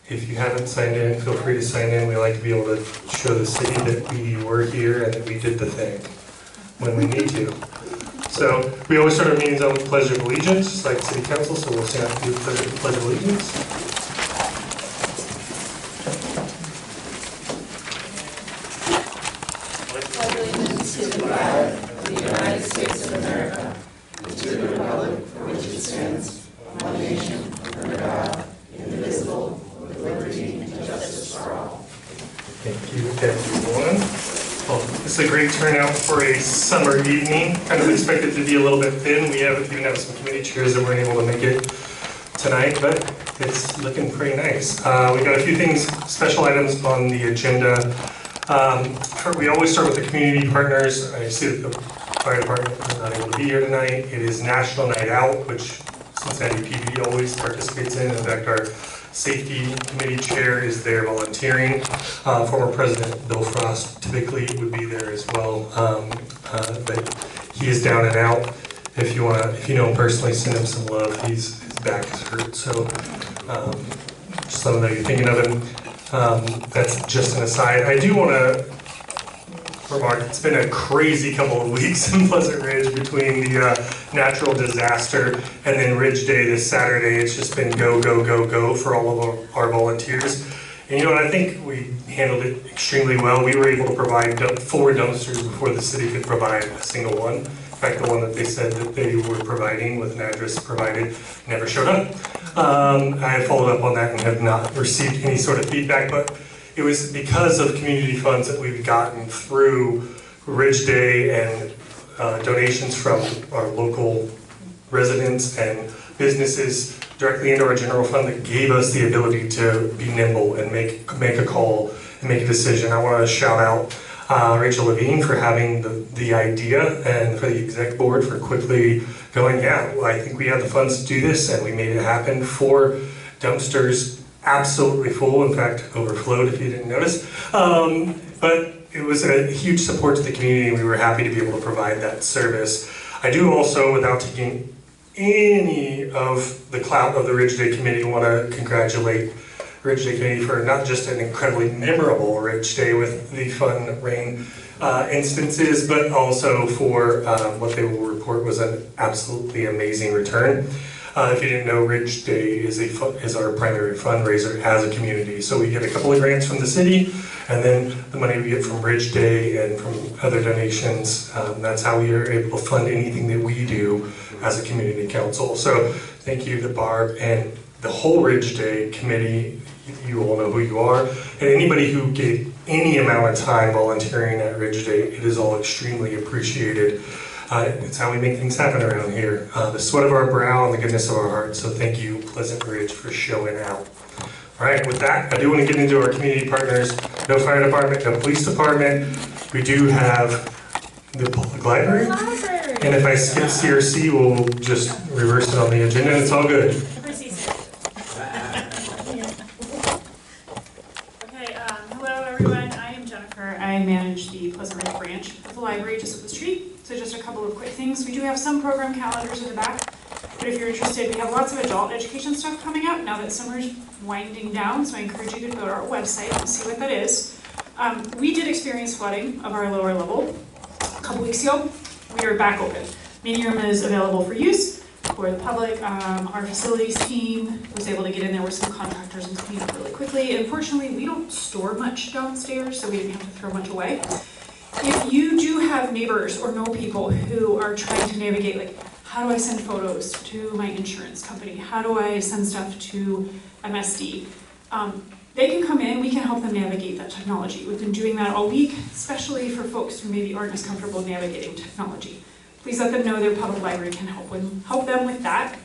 If you haven't signed in, feel free to sign in. We like to be able to show the city that we were here and that we did the thing when we need to. So we always start our meetings out with Pledge of Allegiance, just like City Council, so we'll stand up to do the Pledge of Allegiance. Pledge allegiance to the flag of the United States of America, and to the republic for which it stands, one nation, under God, indivisible, with liberty and justice for all. Thank you, everyone. Well, it's a great turnout for a summer evening. Kind of expected to be a little bit thin. We even have some committee chairs that weren't able to make it tonight, but it's looking pretty nice. We got a few things, special items on the agenda. We always start with the community partners. I see that the fire department is not able to be here tonight. It is National Night Out, which Cincinnati PD always participates in. In fact, our safety committee chair is there volunteering. Former President Bill Frost typically would be there as well, but he is down and out. If you know him personally, send him some love. His back is hurt, so just let him know you're thinking of him. That's just an aside. I do want to remark, it's been a crazy couple of weeks in Pleasant Ridge between the natural disaster and then Ridge Day this Saturday. It's just been go, go, go, go for all of our volunteers. And you know what, I think we handled it extremely well. We were able to provide 4 dumpsters before the city could provide a single one. In fact, the one that they said that they were providing with an address provided never showed up. I have followed up on that and have not received any sort of feedback, but it was because of community funds that we've gotten through Ridge Day and donations from our local residents and businesses directly into our general fund that gave us the ability to be nimble and make a call and make a decision. I want to shout out Rachel Levine for having the idea, and for the exec board for quickly going, yeah, well, I think we have the funds to do this, and we made it happen. 4 dumpsters, absolutely full, in fact overflowed if you didn't notice, but it was a huge support to the community, and we were happy to be able to provide that service. I do also, without taking any of the clout of the Ridge Day Committee, want to congratulate Ridge Day Committee for not just an incredibly memorable Ridge Day with the fun rain instances, but also for what they will report was an absolutely amazing return. If you didn't know, Ridge Day is our primary fundraiser as a community. So we get a couple of grants from the city, and then the money we get from Ridge Day and from other donations, that's how we are able to fund anything that we do as a community council. So thank you to Barb and the whole Ridge Day committee. You all know who you are. And anybody who gave any amount of time volunteering at Ridge Day, it is all extremely appreciated. It's how we make things happen around here. The sweat of our brow and the goodness of our heart. So thank you, Pleasant Ridge, for showing out. All right, with that, I do want to get into our community partners. No fire department, no police department. We do have the public library. And if I skip CRC, we'll just reverse it on the agenda. It's all good. I manage the Pleasant Ridge branch of the library just up the street. So just a couple of quick things. We do have some program calendars in the back, but if you're interested, we have lots of adult education stuff coming up now that summer's winding down, so I encourage you to go to our website and see what that is. We did experience flooding of our lower level a couple weeks ago. We are back open. Meeting room is available for use for the public. Our facilities team was able to get in there with some contractors and clean up really quickly. Unfortunately, we don't store much downstairs, so we didn't have to throw much away. If you do have neighbors or know people who are trying to navigate, like, how do I send photos to my insurance company? How do I send stuff to MSD? They can come in, we can help them navigate that technology. We've been doing that all week, especially for folks who maybe aren't as comfortable navigating technology. Please let them know their public library can help them with that.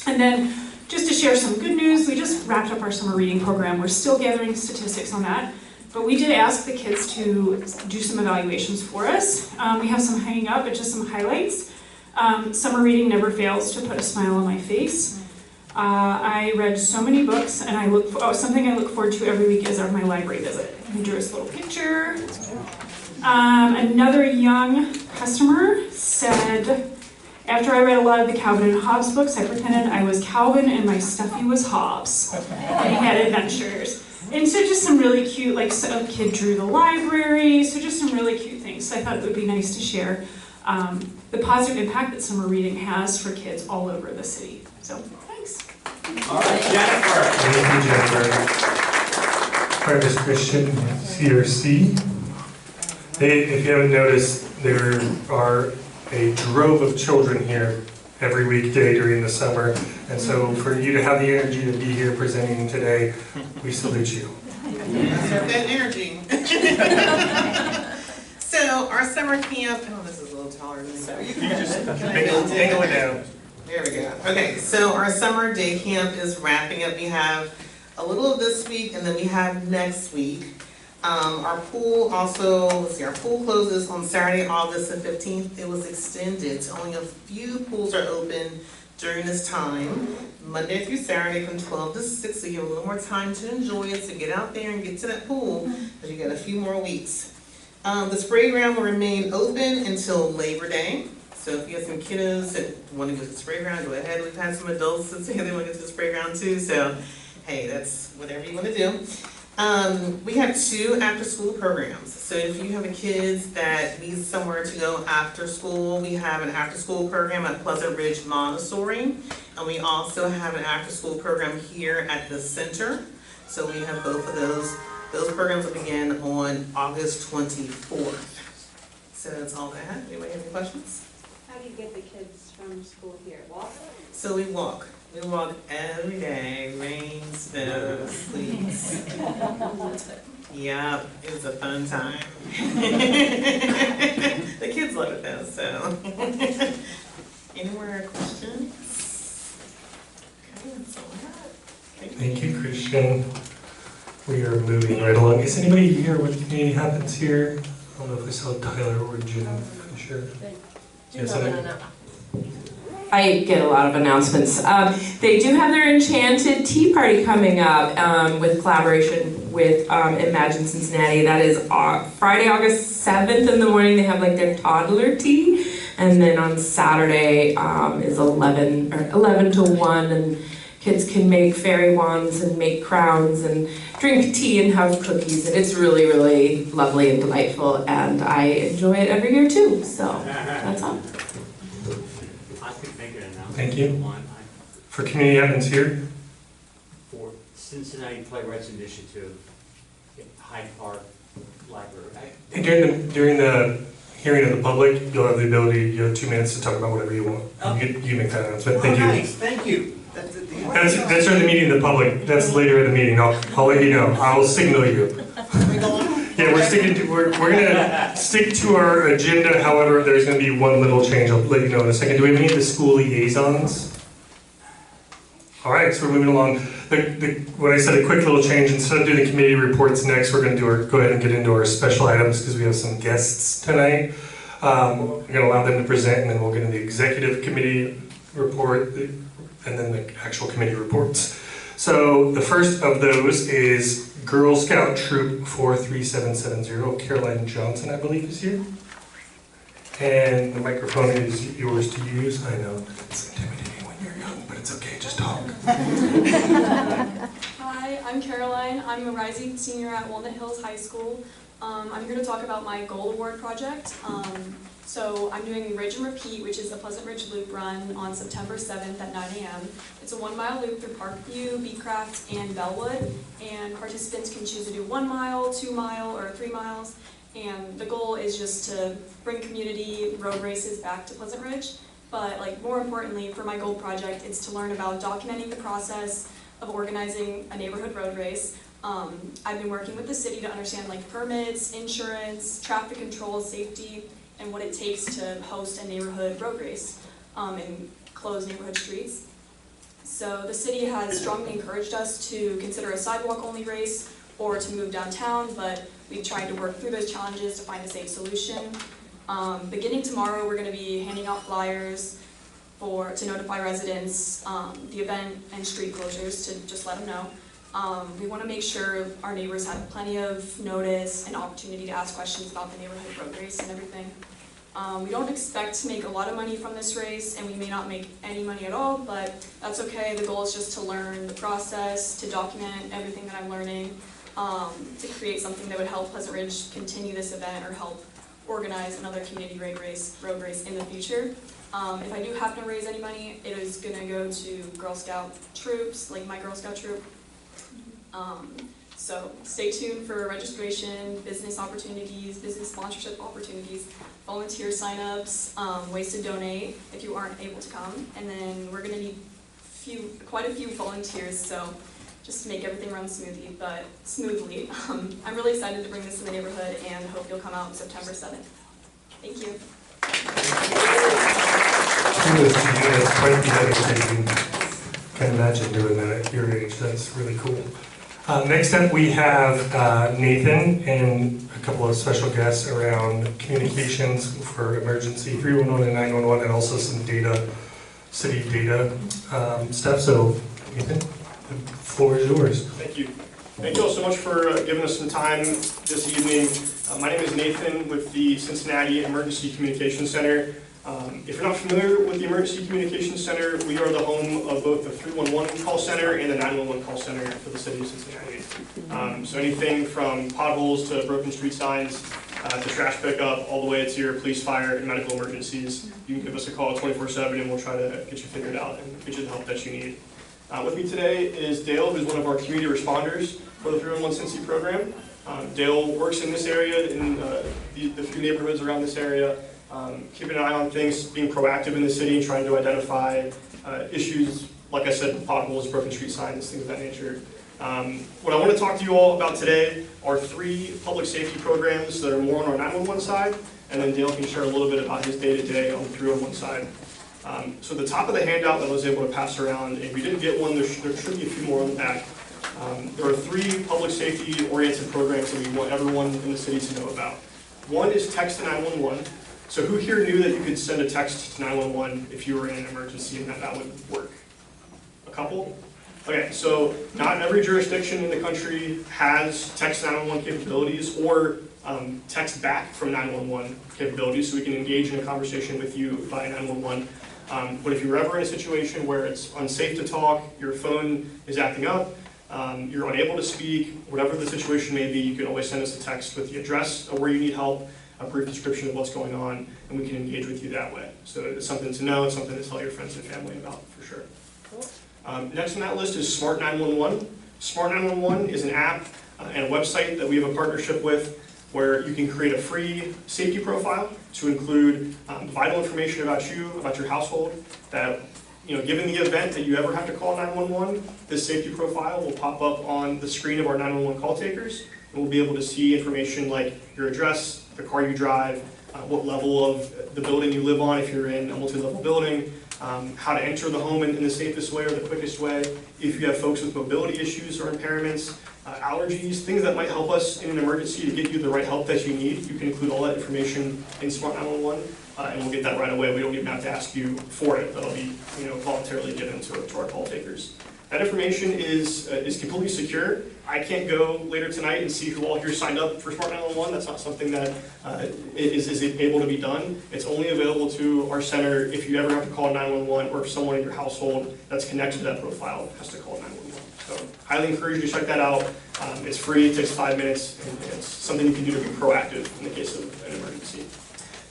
And then, just to share some good news, we just wrapped up our summer reading program. We're still gathering statistics on that, but we did ask the kids to do some evaluations for us. We have some hanging up, but just some highlights. Summer reading never fails to put a smile on my face. I read so many books, and something I look forward to every week is my library visit. I drew us a little picture. Another young customer said, After I read a lot of the Calvin and Hobbes books, I pretended I was Calvin and my stuffy was Hobbes. And he had adventures. And so just some really cute, like a kid drew the library, so just some really cute things. So I thought it would be nice to share the positive impact that summer reading has for kids all over the city. So, thanks. All right, Jennifer. Thank you, Jennifer. Harvest Christian, CRC. Hey, if you haven't noticed, there are a drove of children here every weekday during the summer. And so for you to have the energy to be here presenting today, we salute you. That energy. So our summer camp, oh, this is a little taller than so. You can just angle it down. There we go. Okay, so our summer day camp is wrapping up. We have a little of this week and then we have next week. Our pool also, let's see, our pool closes on Saturday, August the 15th. It was extended, so only a few pools are open during this time, Monday through Saturday from 12 to 6, so you have a little more time to enjoy it, so get out there and get to that pool, because you got a few more weeks. The spray ground will remain open until Labor Day, so if you have some kiddos that want to go to the spray ground, go ahead. We've had some adults that say they want to go to the spray ground too, so hey, that's whatever you want to do. We have 2 after-school programs. So if you have a kid that needs somewhere to go after school, we have an after-school program at Pleasant Ridge Montessori, and we also have an after-school program here at the center. So we have both of those. Those programs will begin on August 24th. So that's all I have. Anybody have any questions? How do you get the kids from school here? Walk? So we walk. We walk every day, rain, snow, sleets. Yep, it's a fun time. The kids love it though, so. Any more questions? Okay, that's all I have. Thank you, Christian. We are moving right along. Is anybody here with Community Happens here? I don't know if I saw Tyler or Jim. I'm sure. Yes, I get a lot of announcements. They do have their Enchanted Tea Party coming up with collaboration with Imagine Cincinnati. That is Friday, August 7th in the morning. They have like their toddler tea. And then on Saturday is 11 to 1. And kids can make fairy wands and make crowns and drink tea and have cookies. And it's really, really lovely and delightful. And I enjoy it every year too. So that's all. Thank you. For Community Happens here? For Cincinnati Playwrights Initiative, Hyde Park Library. And during the hearing of the public, you'll have the ability, you have 2 minutes to talk about whatever you want. Okay. You make that announcement. Thank you. Nice, thank you. That's during the meeting of the public. That's later in the meeting. I'll let you know. I'll signal you. Yeah, we're gonna stick to our agenda. However, there's gonna be one little change. I'll let you know in a second. Do we have any of the school liaisons? All right, so we're moving along. When I said a quick little change, instead of doing the committee reports next, we're gonna go ahead and get into our special items because we have some guests tonight. We're gonna allow them to present, and then we'll get into the executive committee report, and then the actual committee reports. So the first of those is Girl Scout Troop 43770. Caroline Johnson, I believe, is here. And the microphone is yours to use. I know it's intimidating when you're young, but it's okay, just talk. Hi, I'm Caroline. I'm a rising senior at Walnut Hills High School. I'm here to talk about my Goal Award project. So I'm doing Ridge and Repeat, which is a Pleasant Ridge Loop run on September 7th at 9 a.m. It's a 1-mile loop through Parkview, Beecraft, and Bellwood, and participants can choose to do 1 mile, 2 mile, or 3 miles. And the goal is just to bring community road races back to Pleasant Ridge. But more importantly, for my goal project, it's to learn about documenting the process of organizing a neighborhood road race. I've been working with the city to understand permits, insurance, traffic control, safety, and what it takes to host a neighborhood road race and close neighborhood streets. So the city has strongly encouraged us to consider a sidewalk-only race or to move downtown, but we've tried to work through those challenges to find a safe solution. Beginning tomorrow, we're going to be handing out flyers to notify residents the event and street closures to just let them know. We want to make sure our neighbors have plenty of notice and opportunity to ask questions about the neighborhood road race and everything. We don't expect to make a lot of money from this race, and we may not make any money at all, but that's okay. The goal is just to learn the process, to document everything that I'm learning, to create something that would help Pleasant Ridge continue this event or help organize another community road race in the future. If I do happen to raise any money, it is going to go to Girl Scout troops, like my Girl Scout troop. So stay tuned for registration, business opportunities, business sponsorship opportunities, volunteer signups, ways to donate if you aren't able to come, and then we're going to need quite a few volunteers, so just to make everything run smoothly. I'm really excited to bring this to the neighborhood and hope you'll come out September 7th. Thank you. That's quite the undertaking. Can't imagine doing that at your age. That's really cool. Next up, we have Nathan and a couple of special guests around communications for emergency 311 and 911, and also some city data stuff. So, Nathan, the floor is yours. Thank you. Thank you all so much for giving us some time this evening. My name is Nathan with the Cincinnati Emergency Communications Center. If you're not familiar with the Emergency Communications Center, we are the home of both the 311 call center and the 911 call center for the city of Cincinnati. So anything from potholes to broken street signs to trash pickup, all the way to your police, fire, and medical emergencies. You can give us a call 24/7 and we'll try to get you figured out and get you the help that you need. With me today is Dale, who's one of our community responders for the 311 Cincy program. Dale works in this area, in the few neighborhoods around this area, keeping an eye on things, being proactive in the city, trying to identify issues, like I said, potholes, broken street signs, things of that nature. What I want to talk to you all about today are 3 public safety programs that are more on our 911 side, and then Dale can share a little bit about his day-to-day on the 311 side. So the top of the handout that I was able to pass around, if you didn't get one, there should be a few more on the back. There are 3 public safety-oriented programs that we want everyone in the city to know about. One is Text to 911. So who here knew that you could send a text to 911 if you were in an emergency and that would work? A couple? Okay, so not every jurisdiction in the country has text 911 capabilities or text back from 911 capabilities, so we can engage in a conversation with you via 911. But if you're ever in a situation where it's unsafe to talk, your phone is acting up, you're unable to speak, whatever the situation may be, you can always send us a text with the address of where you need help, a brief description of what's going on, and we can engage with you that way. So it's something to know, it's something to tell your friends and family about, for sure. Next on that list is Smart 911. Smart 911 is an app and a website that we have a partnership with where you can create a free safety profile to include vital information about you, about your household, that, given the event that you ever have to call 911, this safety profile will pop up on the screen of our 911 call takers, and we'll be able to see information like your address, the car you drive, what level of the building you live on if you're in a multi-level building, how to enter the home in the safest way or the quickest way, if you have folks with mobility issues or impairments, allergies, things that might help us in an emergency to get you the right help that you need. You can include all that information in Smart 911, and we'll get that right away. We don't even have to ask you for it. That'll be voluntarily given to our call takers. That information is completely secure. I can't go later tonight and see who all here signed up for Smart 911. That's not something that is able to be done. It's only available to our center if you ever have to call 911 or if someone in your household that's connected to that profile has to call 911. So highly encourage you to check that out. It's free, it takes 5 minutes, and it's something you can do to be proactive in the case of an emergency.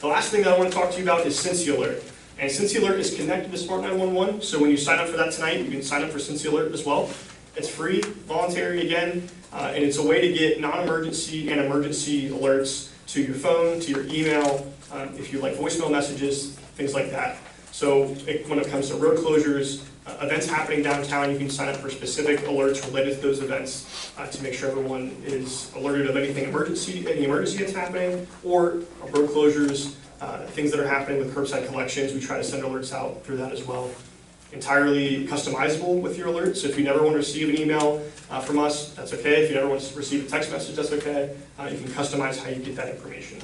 The last thing that I want to talk to you about is Cincy Alert. And Cincy Alert is connected to Smart 911, so when you sign up for that tonight, you can sign up for Cincy Alert as well. It's free, voluntary again, and it's a way to get non-emergency and emergency alerts to your phone, to your email, if you like voicemail messages, things like that. So when it comes to road closures, events happening downtown, you can sign up for specific alerts related to those events to make sure everyone is alerted of any emergency that's happening, or road closures, things that are happening with curbside collections. We try to send alerts out through that as well. Entirely customizable with your alerts. So if you never want to receive an email from us, that's okay. If you never want to receive a text message, that's okay. You can customize how you get that information.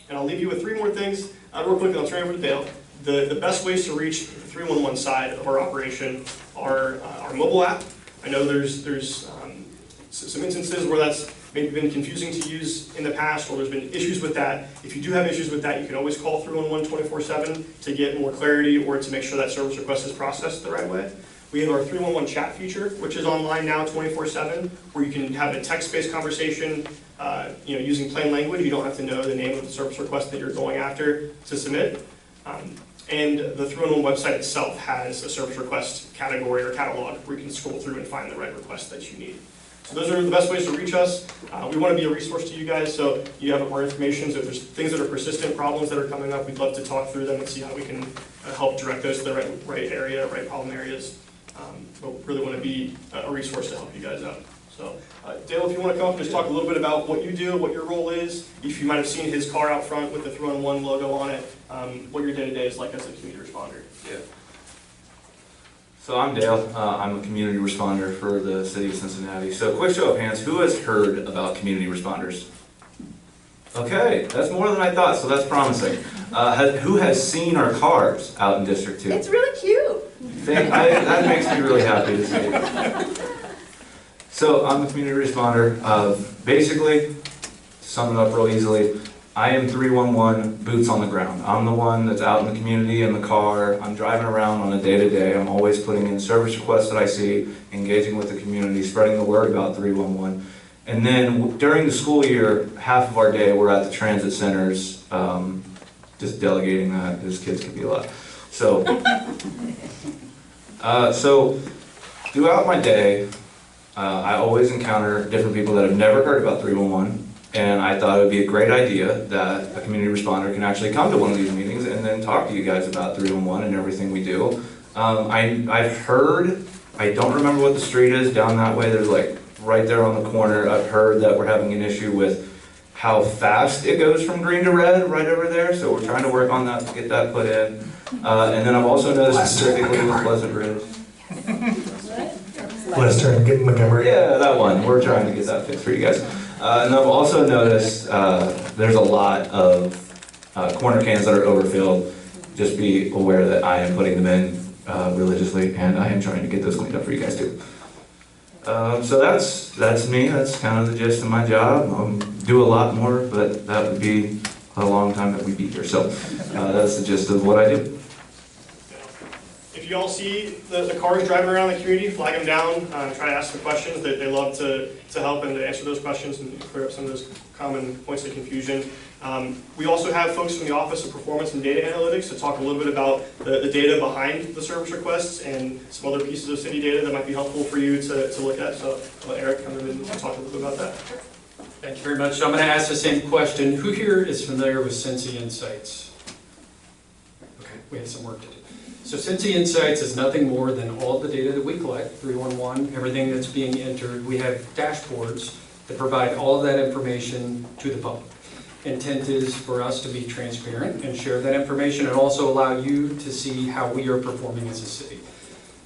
And I'll leave you with 3 more things real quick, and I'll turn it over to Dale. The best ways to reach the 311 side of our operation are our mobile app. I know there's some instances where that's maybe been confusing to use in the past, or there's been issues with that. If you do have issues with that, you can always call 311 24/7 to get more clarity or to make sure that service request is processed the right way. We have our 311 chat feature, which is online now 24/7, where you can have a text-based conversation, using plain language. You don't have to know the name of the service request that you're going after to submit. And the 311 website itself has a service request category or catalog where you can scroll through and find the right request that you need. So those are the best ways to reach us. We want to be a resource to you guys, so you have more information. So if there's things that are persistent problems that are coming up, we'd love to talk through them and see how we can help direct those to the right area, right problem areas. But really want to be a resource to help you guys out. So, Dale, if you want to come up and just talk a little bit about what you do, what your role is. If you might have seen his car out front with the 311 logo on it, what your day-to-day is like as a community responder. Yeah. So I'm Dale. I'm a community responder for the city of Cincinnati. So quick show of hands, who has heard about community responders? Okay, that's more than I thought, so that's promising. Who has seen our cars out in District 2? It's really cute. That makes me really happy to see. So I'm a community responder. Basically, to sum it up real easily, I am 311 boots on the ground. I'm the one that's out in the community in the car. I'm driving around on a day-to-day. I'm always putting in service requests that I see, engaging with the community, spreading the word about 311. And then during the school year, half of our day we're at the transit centers, just delegating that, because kids can be a lot. So, so throughout my day, I always encounter different people that have never heard about 311. And I thought it would be a great idea that a community responder can actually come to one of these meetings and then talk to you guys about 311 and everything we do. I've heard, I don't remember what the street is down that way, there's like right there on the corner, I've heard that we're having an issue with how fast it goes from green to red right over there, so we're trying to work on that to get that put in. And then I've also noticed specifically with Pleasant Ridge. Lester and Montgomery. Yeah, that one, we're trying to get that fixed for you guys. And I've also noticed there's a lot of corner cans that are overfilled. Just be aware that I am putting them in religiously, and I am trying to get those cleaned up for you guys too. So that's me. That's kind of the gist of my job. Do a lot more, but that would be a long time that we'd be here. So that's the gist of what I do. If you all see the cars driving around the community, flag them down, try to ask some questions. They love to help and to answer those questions and clear up some of those common points of confusion. We also have folks from the Office of Performance and Data Analytics to talk a little bit about the data behind the service requests and some other pieces of city data that might be helpful for you to look at. So I'll let Eric come in and talk a little bit about that. Thank you very much. So I'm going to ask the same question. Who here is familiar with Cincy Insights? Okay, we have some work to do. So Cincy Insights is nothing more than all the data that we collect, 311, everything that's being entered. We have dashboards that provide all of that information to the public. Intent is for us to be transparent and share that information and also allow you to see how we are performing as a city.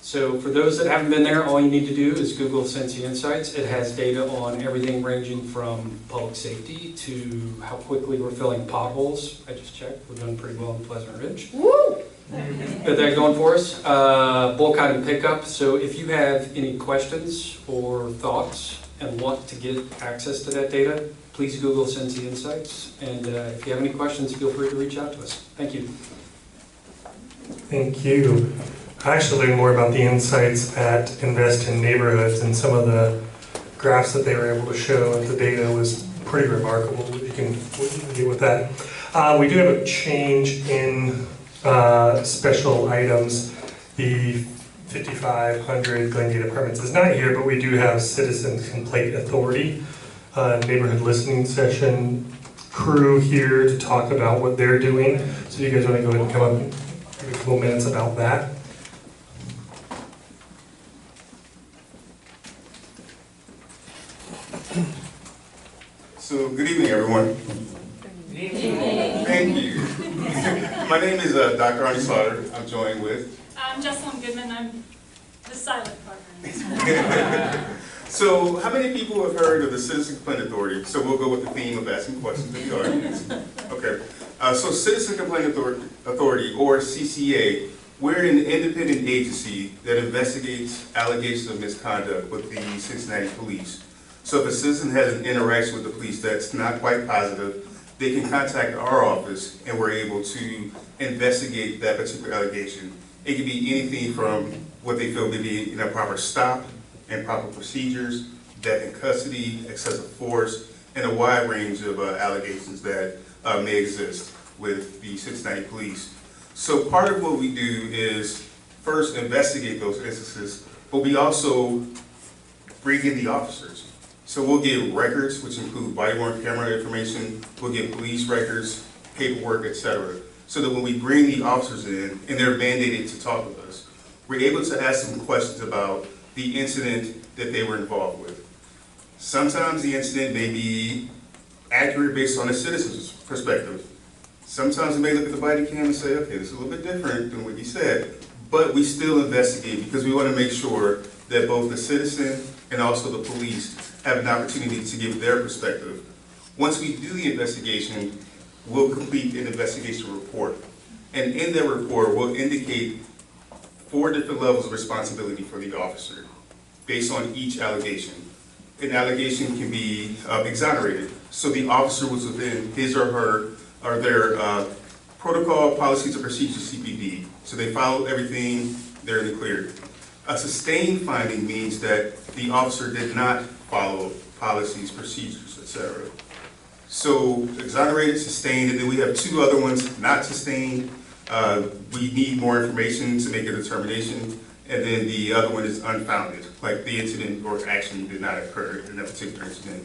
So for those that haven't been there, all you need to do is Google Cincy Insights. It has data on everything ranging from public safety to how quickly we're filling potholes. I just checked, we're doing pretty well in Pleasant Ridge. Woo! Got that going for us. Bulk item pickup. So if you have any questions or thoughts and want to get access to that data, please Google Cincy Insights. And if you have any questions, feel free to reach out to us. Thank you. Thank you. I actually learned more about the insights at Invest in Neighborhoods, and some of the graphs that they were able to show and the data was pretty remarkable. You can get with that. We do have a change in special items. The 5500 Glengate Apartments is not here, but we do have Citizen Complaint Authority, neighborhood listening session crew here to talk about what they're doing. So you guys want to go ahead and come up and give a couple minutes about that? So, good evening, everyone. Good evening. Thank you. My name is Dr. Arnie Slaughter. I'm joined with... I'm Jessalyn Goodman. I'm the silent partner. So, how many people have heard of the Citizen Complaint Authority? So we'll go with the theme of asking questions to the audience. Okay. So Citizen Complaint Authority, or CCA, we're an independent agency that investigates allegations of misconduct with the Cincinnati police. So if a citizen has an interaction with the police that's not quite positive, they can contact our office and we're able to investigate that particular allegation. It could be anything from what they feel to be an improper stop, improper procedures, death in custody, excessive force, and a wide range of allegations that may exist with the Cincinnati police. So part of what we do is first investigate those instances, but we also bring in the officers. So we'll get records, which include body-worn camera information, we'll get police records, paperwork, etc. So that when we bring the officers in, and they're mandated to talk with us, we're able to ask them questions about the incident that they were involved with. Sometimes the incident may be accurate based on a citizen's perspective. Sometimes we may look at the body cam and say, okay, this is a little bit different than what you said, but we still investigate because we want to make sure that both the citizen and also the police have an opportunity to give their perspective. Once we do the investigation, we'll complete an investigation report. And in that report, we'll indicate 4 different levels of responsibility for the officer based on each allegation. An allegation can be exonerated. So the officer was within his or her or their protocol, policies, or procedures, CPD. So they followed everything, they're in the clear. A sustained finding means that the officer did not follow policies, procedures, etc. So exonerated, sustained, and then we have 2 other ones, not sustained. We need more information to make a determination. And then the other one is unfounded, like the incident or action did not occur in that particular incident.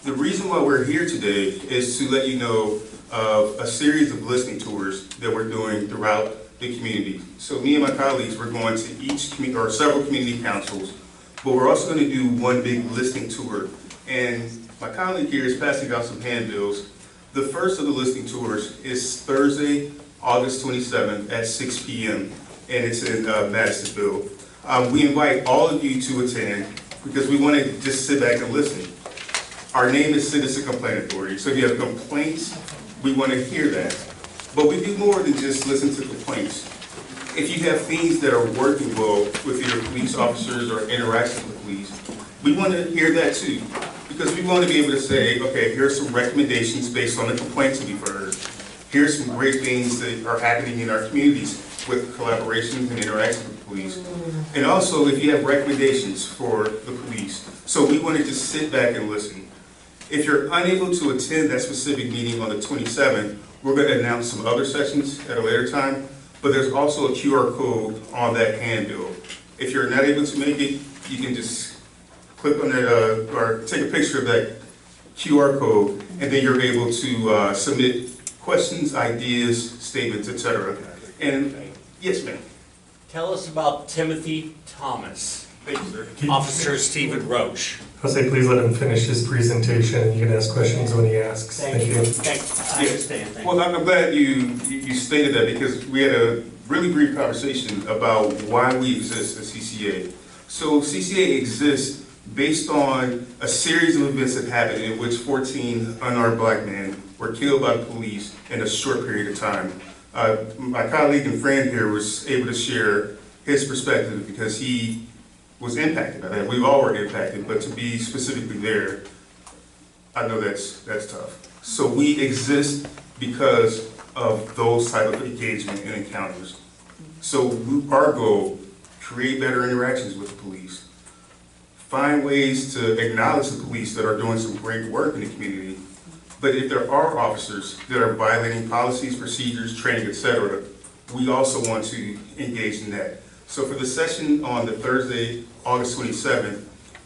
The reason why we're here today is to let you know of a series of listening tours that we're doing throughout the community. So me and my colleagues, we're going to each community or several community councils, but we're also going to do one big listening tour. And my colleague here is passing out some handbills. The first of the listening tours is Thursday, August 27th at 6 p.m. and it's in Madisonville. We invite all of you to attend because we want to just sit back and listen. Our name is Citizen Complaint Authority, so if you have complaints, we want to hear that. But we do more than just listen to complaints. If you have things that are working well with your police officers or interactions with police, we want to hear that too. Because we want to be able to say, okay, here's some recommendations based on the complaints that we've heard. Here's some great things that are happening in our communities with collaborations and interactions with police. And also, if you have recommendations for the police. So we want to just sit back and listen. If you're unable to attend that specific meeting on the 27th, we're going to announce some other sessions at a later time, but there's also a QR code on that handbill. If you're not able to make it, you can just click on it or take a picture of that QR code, and then you're able to submit questions, ideas, statements, etc. And yes, ma'am. Tell us about Timothy Thomas. Thank you, sir. Officer Stephen Roche. I'll say please let him finish his presentation. You can ask questions when he asks. Thank you. I understand. Thank Well, I'm glad you stated that because we had a really brief conversation about why we exist at CCA. So CCA exists based on a series of events that happened in which 14 unarmed black men were killed by the police in a short period of time. My colleague and friend here was able to share his perspective because he was impacted by that. We all were impacted, but to be specifically there, I know that's tough. So we exist because of those type of engagement and encounters. So our goal, create better interactions with the police, find ways to acknowledge the police that are doing some great work in the community. But if there are officers that are violating policies, procedures, training, etc., we also want to engage in that. So for the session on the Thursday, August 27th,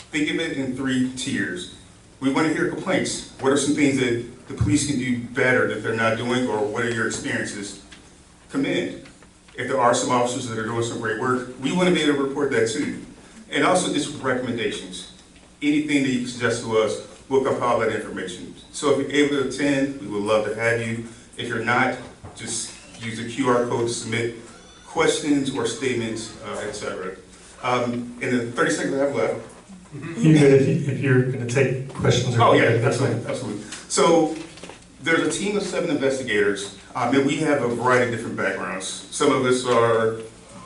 think of it in 3 tiers. We want to hear complaints. What are some things that the police can do better that they're not doing, or what are your experiences? Commend. If there are some officers that are doing some great work, we want to be able to report that too. And also just recommendations. Anything that you suggest to us, we'll compile that information. So if you're able to attend, we would love to have you. If you're not, just use the QR code to submit questions or statements, etc. In the 30 seconds I have left. You good if you're going to take questions? Or Oh yeah, absolutely, absolutely. So there's a team of 7 investigators, and we have a variety of different backgrounds. Some of us are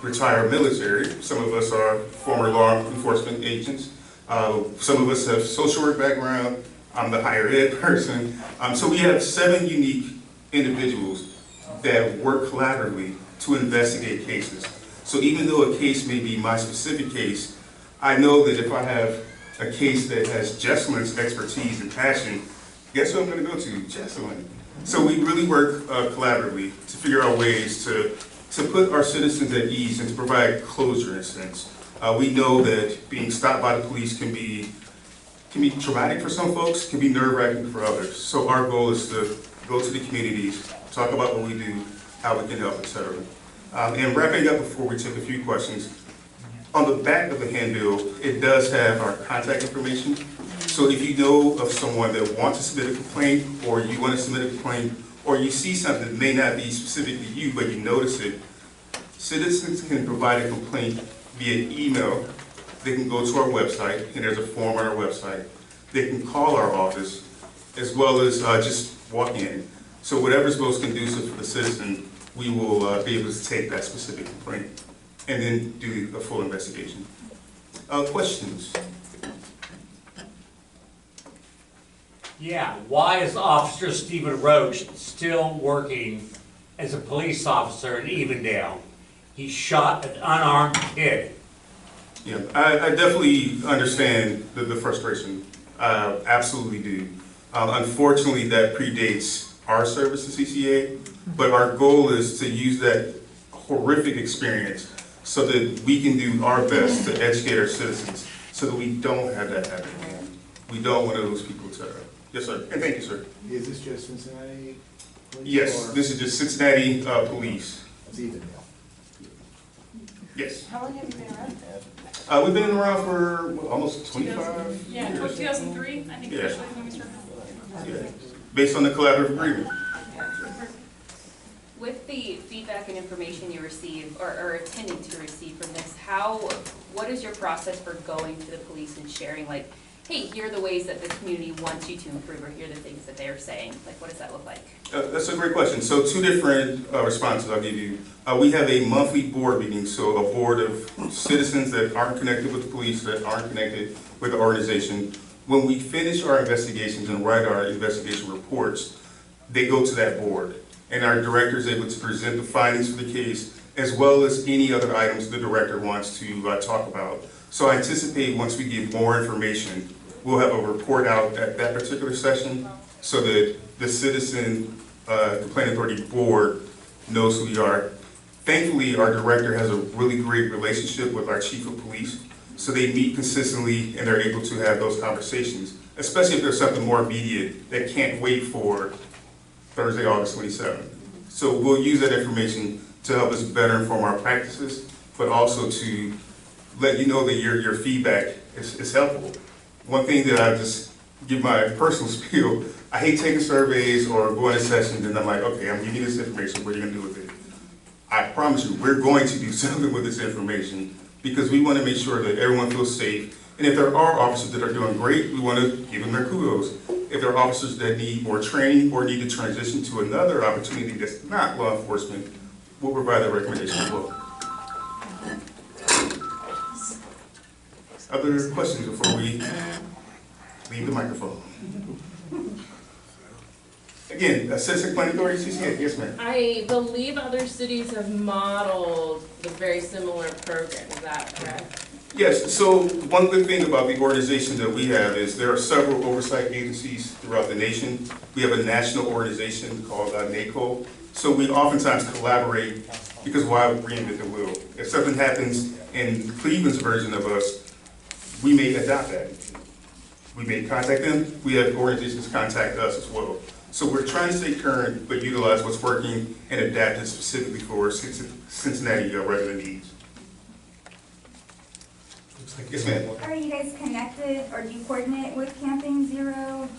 retired military, some of us are former law enforcement agents, Some of us have social work background. I'm the higher ed person. So we have 7 unique individuals that work collaboratively to investigate cases. So even though a case may be my specific case, I know that if I have a case that has Jesselyn's expertise and passion, guess who I'm going to go to? Jesselyn. So we really work collaboratively to figure out ways to put our citizens at ease and to provide closure in a sense. We know that being stopped by the police can be traumatic for some folks, can be nerve-wracking for others. So our goal is to go to the communities, talk about what we do, how we can help, etc. And wrapping up before we take a few questions, on the back of the handbill, it does have our contact information. So if you know of someone that wants to submit a complaint, or you want to submit a complaint, or you see something that may not be specifically you, but you notice it, citizens can provide a complaint via email. They can go to our website, and there's a form on our website. They can call our office, as well as just walk in. So whatever's most conducive for the citizen, we will be able to take that specific complaint and then do a full investigation. Questions? Yeah, why is Officer Stephen Roach still working as a police officer in Evendale? He shot an unarmed kid. Yeah, I definitely understand the frustration. I absolutely do. Unfortunately, that predates our service at CCA, but our goal is to use that horrific experience so that we can do our best to educate our citizens so that we don't have that happen again. We don't want to lose people, etc. Yes, sir. And thank you, sir. Is this just Cincinnati police? Yes, this is just Cincinnati police. It's Evendale. Yes. How long have you been around? We've been around for what, almost 25 Yeah, years. 2003, I think Yeah. officially when we started. Yeah. Based on the collaborative agreement. With the feedback and information you receive, or intending to receive from this, what is your process for going to the police and sharing, like, hey, here are the ways that the community wants you to improve, or here are the things that they're saying? Like, what does that look like? That's a great question. So 2 different responses I'll give you. We have a monthly board meeting, so a board of citizens that aren't connected with the police, that aren't connected with the organization. When we finish our investigations and write our investigation reports, they go to that board. And our director is able to present the findings for the case, as well as any other items the director wants to talk about. So I anticipate once we get more information, we'll have a report out at that particular session so that the Citizen Complaint Authority Board knows who we are. Thankfully, our director has a really great relationship with our chief of police, so they meet consistently and they're able to have those conversations, especially if there's something more immediate that can't wait for Thursday, August 27th. So we'll use that information to help us better inform our practices, but also to let you know that your feedback is helpful. One thing that I just give my personal spiel, I hate taking surveys or going to sessions and I'm like, okay, I'm giving you this information, what are you gonna do with it? I promise you, we're going to do something with this information because we wanna make sure that everyone feels safe. And if there are officers that are doing great, we wanna give them their kudos. If there are officers that need more training or need to transition to another opportunity that's not law enforcement, we'll provide that recommendation as well. Other questions before we leave the microphone? Again, Citizen Complaint Authority, CCA, yes ma'am. I believe other cities have modeled the very similar program, is that correct? Yes, so one good thing about the organization that we have is there are several oversight agencies throughout the nation. We have a national organization called NACO. So we oftentimes collaborate because why reinvent the wheel? If something happens in Cleveland's version of us, we may adopt that. We may contact them. We have organizations contact us as well. So we're trying to stay current, but utilize what's working and adapt it specifically for Cincinnati resident needs. Yes, ma'am. Are you guys connected, or do you coordinate with Campaign Zero?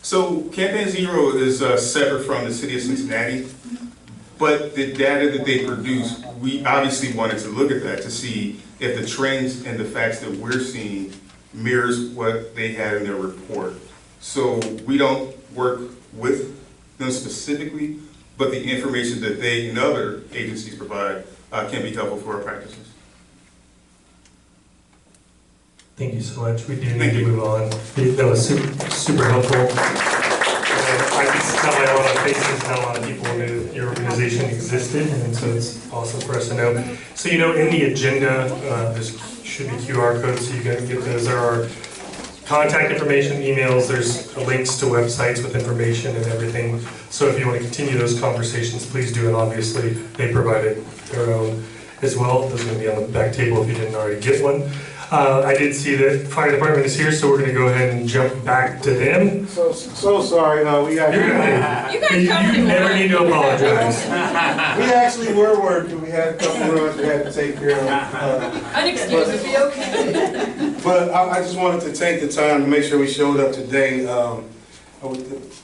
So Campaign Zero is separate from the city of Cincinnati, but the data that they produce, we obviously wanted to look at that to see if the trends and the facts that we're seeing mirrors what they had in their report. So we don't work with them specifically, but the information that they and other agencies provide can be helpful for our practices. Thank you so much. We do need to move on. That was super helpful. I can tell by a lot of faces that a lot of people knew your organization existed, and so it's awesome for us to know. So, you know, in the agenda, there should be QR codes, so you can get those. There are contact information, emails, there's links to websites with information and everything. So if you want to continue those conversations, please do, and obviously they provided their own as well. Those are going to be on the back table if you didn't already get one. I did see that fire department is here, so we're going to go ahead and jump back to them. So sorry, we actually, You never need to apologize. we actually were working. We had a couple runs we had to take care of. Unexcusably okay. But I just wanted to take the time to make sure we showed up today.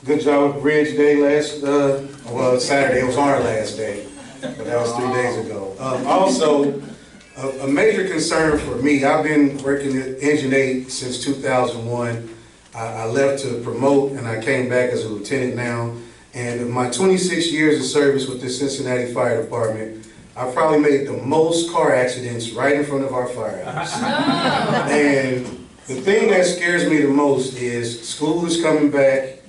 Good job with Bridge Day well, Saturday, it was our last day, but that was 3 days ago. Also, a major concern for me, I've been working at Engine 8 since 2001. I left to promote and I came back as a lieutenant now. And in my 26 years of service with the Cincinnati Fire Department, I probably made the most car accidents right in front of our firehouse. And the thing that scares me the most is school is coming back.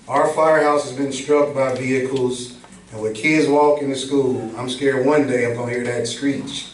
Our firehouse has been struck by vehicles, and with kids walking to school, I'm scared one day I'm gonna hear that screech,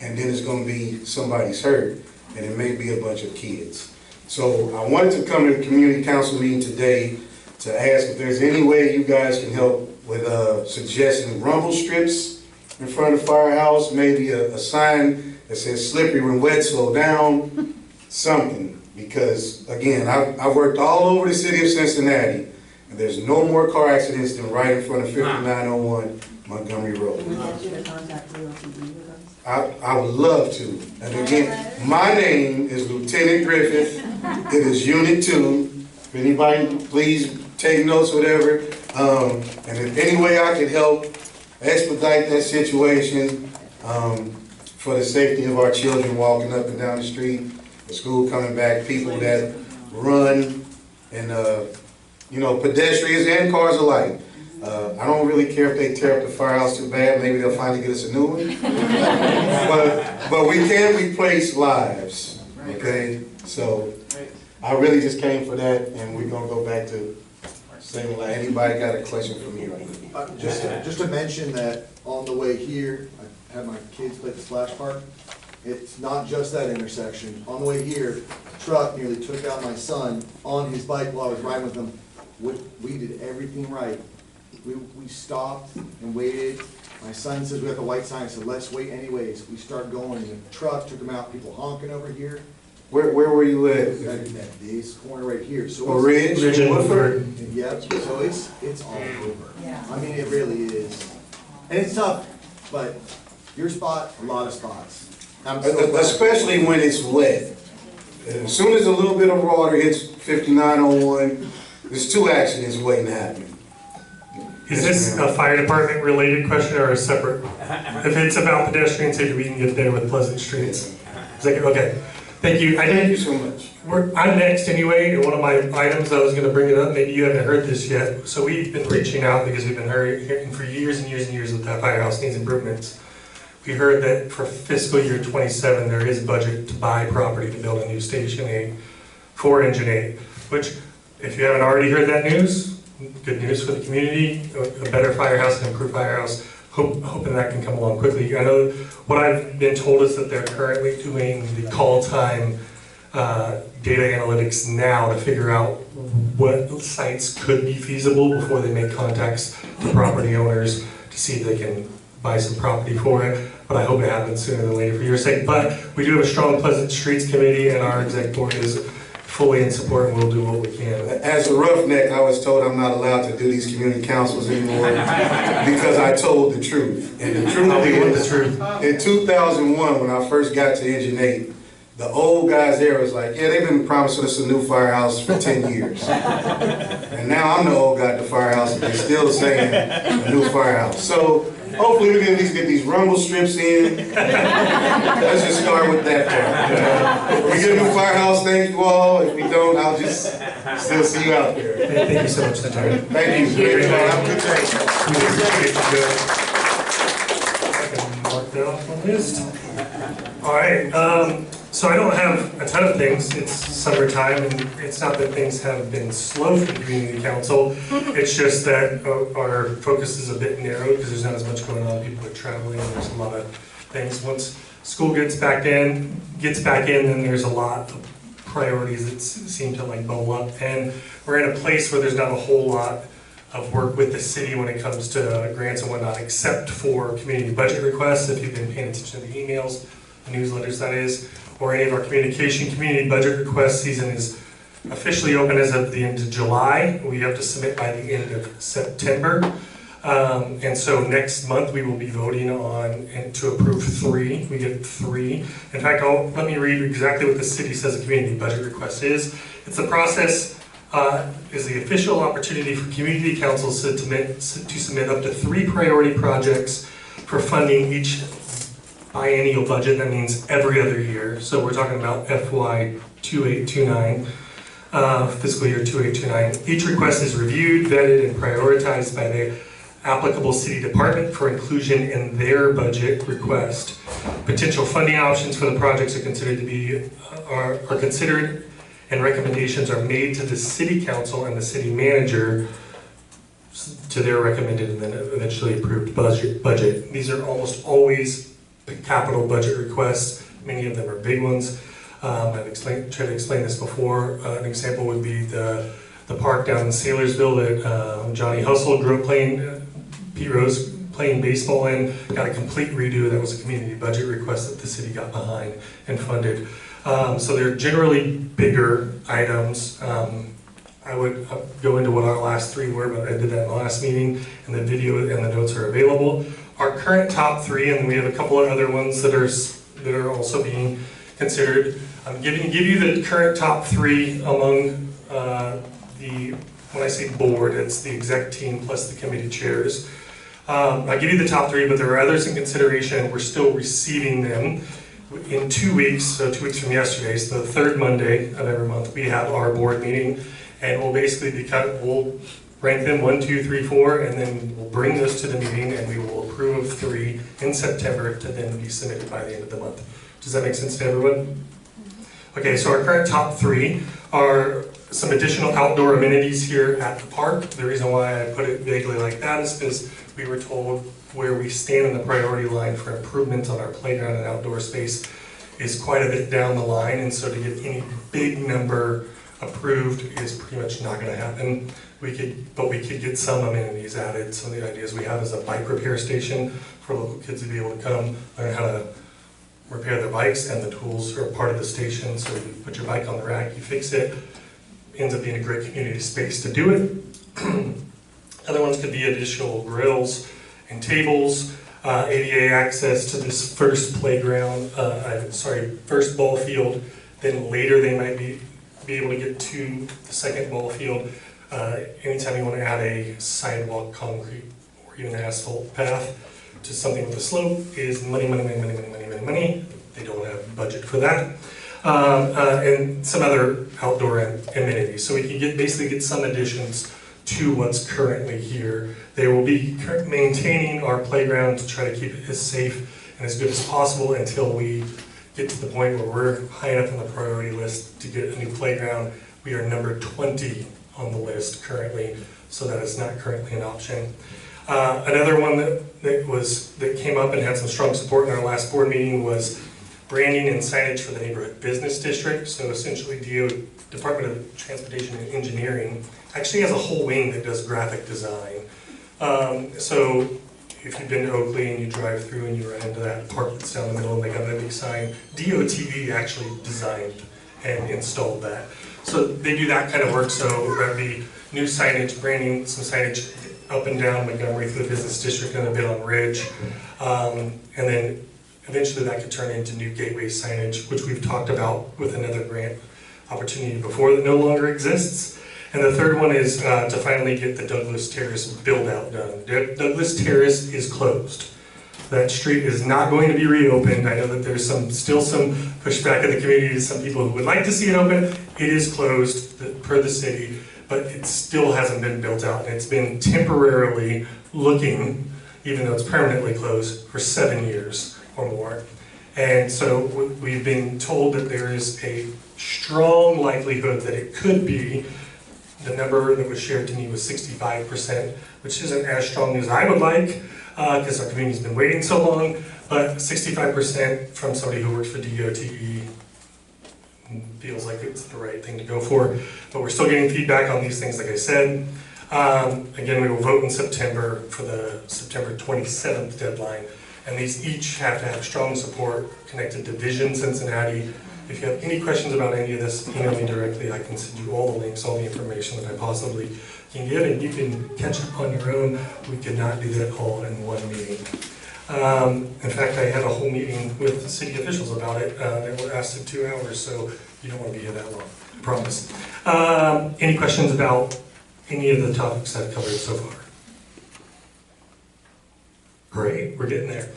and then it's gonna be somebody's hurt, and it may be a bunch of kids. So I wanted to come to the community council meeting today to ask if there's any way you guys can help with suggesting rumble strips in front of the firehouse, maybe a sign that says slippery when wet, slow down, something. Because again, I've worked all over the city of Cincinnati, and there's no more car accidents than right in front of 5901 Montgomery Road. I would love to. And again, my name is Lieutenant Griffith. It is Unit 2. If anybody, please take notes, whatever. And if any way I can help expedite that situation for the safety of our children walking up and down the street, the school coming back, people that run, and you know, pedestrians and cars alike. I don't really care if they tear up the firehouse too bad. Maybe they'll finally get us a new one. but we can replace lives, okay? So I really just came for that, and we're gonna go back to saying, like, anybody got a question for me right now? Just to mention that on the way here, I had my kids play the splash park. It's not just that intersection. On the way here, a truck nearly took out my son on his bike while I was riding with him. We did everything right. We stopped and waited. My son says we have the white sign, so let's wait anyways. We start going, and the truck took him out, people honking over here. Where were you at? At this corner right here. So Ridge and Woodford? Yep, so it's all over. Yeah. I mean, it really is. And it's tough, but your spot, a lot of spots. Especially when it's wet. As soon as a little bit of water hits 5901, there's 2 accidents waiting to happen. Is this a fire department related question or a separate? If it's about pedestrian safety, we can get there with Pleasant Streets. Okay, thank you. Thank you so much. I'm next anyway, and one of my items, I was going to bring it up, maybe you haven't heard this yet. So we've been reaching out because we've been hearing for years and years and years that that firehouse needs improvements. We heard that for fiscal year 27, there is budget to buy property to build a new Station 8 for Engine 8, which, if you haven't already heard that news, good news for the community, a better firehouse, an improved firehouse, hoping that can come along quickly. I know what I've been told is that they're currently doing the call time data analytics now to figure out what sites could be feasible before they make contacts to property owners to see if they can buy some property for it. But I hope it happens sooner than later for your sake. But we do have a strong Pleasant Streets Committee, and our exec board is fully in support, and we'll do what we can. As a roughneck, I was told I'm not allowed to do these community councils anymore because I told the truth. And the truth is, in 2001, when I first got to Engine 8, the old guys there was like, yeah, they've been promising us a new firehouse for 10 years. And now I'm the old guy at the firehouse, and they're still saying a new firehouse. So hopefully we can at least get these rumble strips in. Let's just start with that part. If we get a new firehouse, thank you all. If we don't, I'll just still see you out there. Thank you so much, Lieutenant. Thank you. Have a good day. I can mark that off on the list. All right. So I don't have a ton of things. It's summertime, and it's not that things have been slow for the community council. It's just that our focus is a bit narrow because there's not as much going on. People are traveling, and there's a lot of things. Once school gets back in, then there's a lot of priorities that seem to like bubble up. And we're in a place where there's not a whole lot of work with the city when it comes to grants and whatnot, except for community budget requests. If you've been paying attention to the emails, the newsletters that is, or any of our community budget request season is officially open as of the end of July. We have to submit by the end of September. And so next month we will be voting on and to approve 3. We get 3. In fact, let me read exactly what the city says a community budget request is. It's a process, is the official opportunity for community councils to submit up to 3 priority projects for funding each biennial budget. That means every other year. So we're talking about FY 2829, fiscal year 2829. Each request is reviewed, vetted, and prioritized by the applicable city department for inclusion in their budget request. Potential funding options for the projects are considered, and recommendations are made to the city council and the city manager to their recommended and then eventually approved budget. These are almost always capital budget requests. Many of them are big ones. I've tried to explain this before. An example would be the park down in Saylorsville that Johnny Hustle grew up playing, Pete Rose playing baseball in, got a complete redo. That was a community budget request that the city got behind and funded. So they're generally bigger items. I would go into what our last 3 were, but I did that in the last meeting, and the video and the notes are available. Our current top 3, and we have a couple of other ones that are also being considered. I'm give you the current top 3 among when I say board, it's the exec team plus the committee chairs. I'll give you the top 3, but there are others in consideration. We're still receiving them. In 2 weeks, so 2 weeks from yesterday, so the 3rd Monday of every month, we have our board meeting, and we'll basically we'll rank them 1, 2, 3, 4, and then we'll bring those to the meeting, and we will approve 3 in September to then be submitted by the end of the month. Does that make sense to everyone? Okay, so our current top 3 are some additional outdoor amenities here at the park. The reason why I put it vaguely like that is because we were told where we stand in the priority line for improvements on our playground and outdoor space is quite a bit down the line, and so to get any big number approved is pretty much not going to happen. We could get some amenities added. Some of the ideas we have is a bike repair station for local kids to be able to come learn how to repair their bikes, and the tools are part of the station. So you put your bike on the rack, you fix it. Ends up being a great community space to do it. Other ones could be additional grills and tables, ADA access to this first playground, first ball field. Then later they might be able to get to the second ball field. Anytime you want to add a sidewalk, concrete, or even asphalt path to something with a slope is money. They don't have budget for that. And some other outdoor amenities. So we can basically get some additions to what's currently here. They will be maintaining our playground to try to keep it as safe and as good as possible until we get to the point where we're high enough on the priority list to get a new playground. We are number 20 on the list currently, so that is not currently an option. Another one that came up and had some strong support in our last board meeting was branding and signage for the neighborhood business district. So essentially, Department of Transportation and Engineering actually has a whole wing that does graphic design. So if you've been to Oakley and you drive through and you run into that park that's down the middle and they got that big sign, DOTV actually designed and installed that. So they do that kind of work, so that'd be new signage, branding, some signage up and down Montgomery through the business district and a bit on Ridge. And then eventually that could turn into new gateway signage, which we've talked about with another grant opportunity before that no longer exists. And the third one is to finally get the Douglas Terrace build out done. Douglas Terrace is closed. That street is not going to be reopened. I know that there's still some pushback in the community to some people who would like to see it open. It is closed per the city, but it still hasn't been built out. And it's been temporarily looking, even though it's permanently closed, for 7 years or more. And so we've been told that there is a strong likelihood that it could be, the number that was shared to me was 65%, which isn't as strong as I would like, because our community's been waiting so long, but 65% from somebody who works for DOTE feels like it's the right thing to go for. But we're still getting feedback on these things, like I said. Again, we will vote in September for the September 27th deadline. And these each have to have strong support connected to Vision Cincinnati. If you have any questions about any of this, email me directly. I can send you all the links, all the information that I possibly can give, and you can catch up on your own. We could not do that all in one meeting. In fact, I had a whole meeting with city officials about it. It lasted 2 hours, so you don't want to be here that long, I promise. Any questions about any of the topics I've covered so far? Great, we're getting there.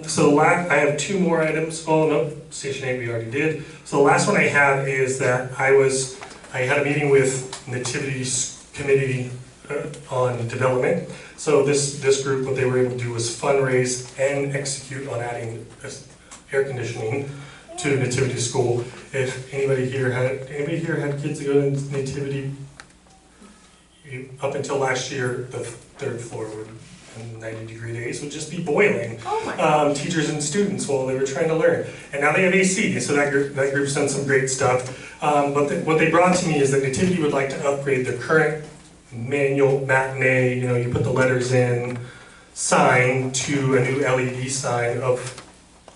So I have 2 more items. Oh no, Station 8 we already did. So the last one I have is that I had a meeting with Nativity's committee on development. So this group, what they were able to do was fundraise and execute on adding air conditioning to Nativity School. If anybody here had kids that go to Nativity, up until last year, the 3rd floor would, in 90-degree days, would just be boiling. Teachers and students while they were trying to learn. And now they have AC, so that group's done some great stuff. But what they brought to me is that Nativity would like to upgrade their current manual matinee, you put the letters in, sign to a new LED sign of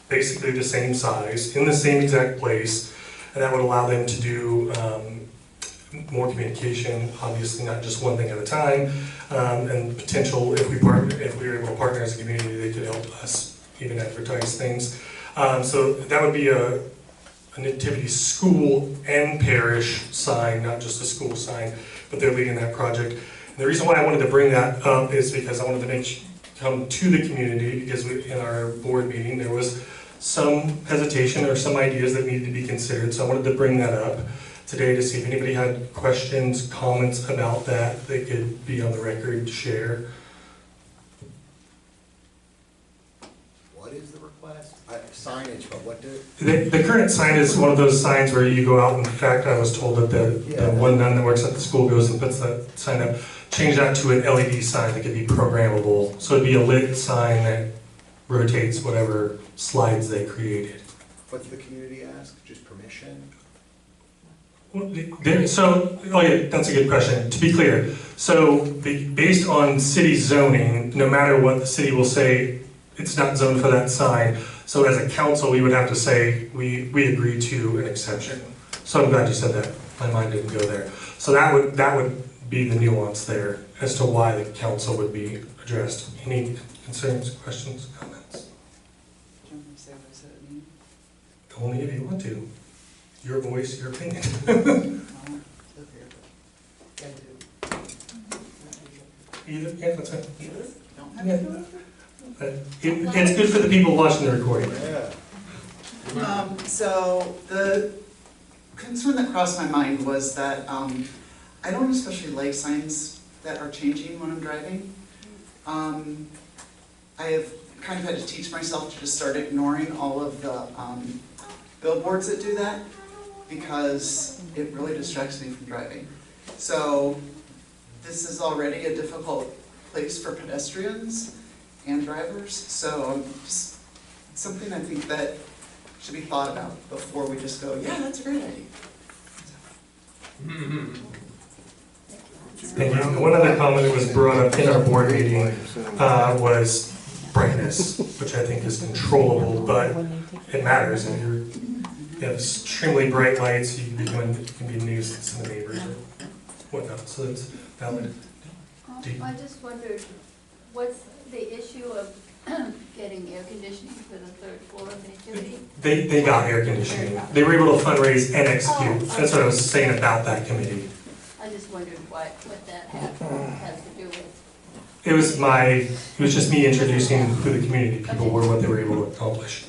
basically the same size, in the same exact place. And that would allow them to do more communication, obviously not just one thing at a time, and potential, if we were able to partner as a community, they could help us even advertise things. So that would be a Nativity school and parish sign, not just a school sign, but they're leading that project. And the reason why I wanted to bring that up is because I wanted to come to the community, because in our board meeting there was some hesitation or some ideas that needed to be considered, so I wanted to bring that up today to see if anybody had questions, comments about that, they could be on the record to share. What is the request? Signage, but what do? The current sign is one of those signs where you go out, in fact, I was told that the one nun that works at the school goes and puts that sign up. Change that to an LED sign that could be programmable. So it'd be a lit sign that rotates whatever slides they created. What's the community ask? Just permission? Oh yeah, that's a good question. To be clear, so based on city zoning, no matter what the city will say, it's not zoned for that sign. So as a council, we would have to say, we agree to an exception. So I'm glad you said that. My mind didn't go there. So that would be the nuance there as to why the council would be addressed. Any concerns, questions, comments? Only if you want to. Your voice, your opinion. Either, yeah, that's fine. Yeah. It's good for the people watching the recording. So the concern that crossed my mind was that I don't especially like signs that are changing when I'm driving. I have kind of had to teach myself to just start ignoring all of the billboards that do that, because it really distracts me from driving. So this is already a difficult place for pedestrians and drivers, so it's something I think that should be thought about before we just go, yeah, that's a great idea. Thank you. One other comment that was brought up in our board meeting was brightness, which I think is controllable, but it matters. If you have extremely bright lights, you can be a nuisance to the neighbors or whatnot, so that's valid. I just wondered, what's the issue of getting air conditioning for the 3rd floor of Nativity? They got air conditioning. They were able to fundraise and execute. That's what I was saying about that committee. I just wondered what that has to do with. It was just me introducing who the community people were, what they were able to accomplish.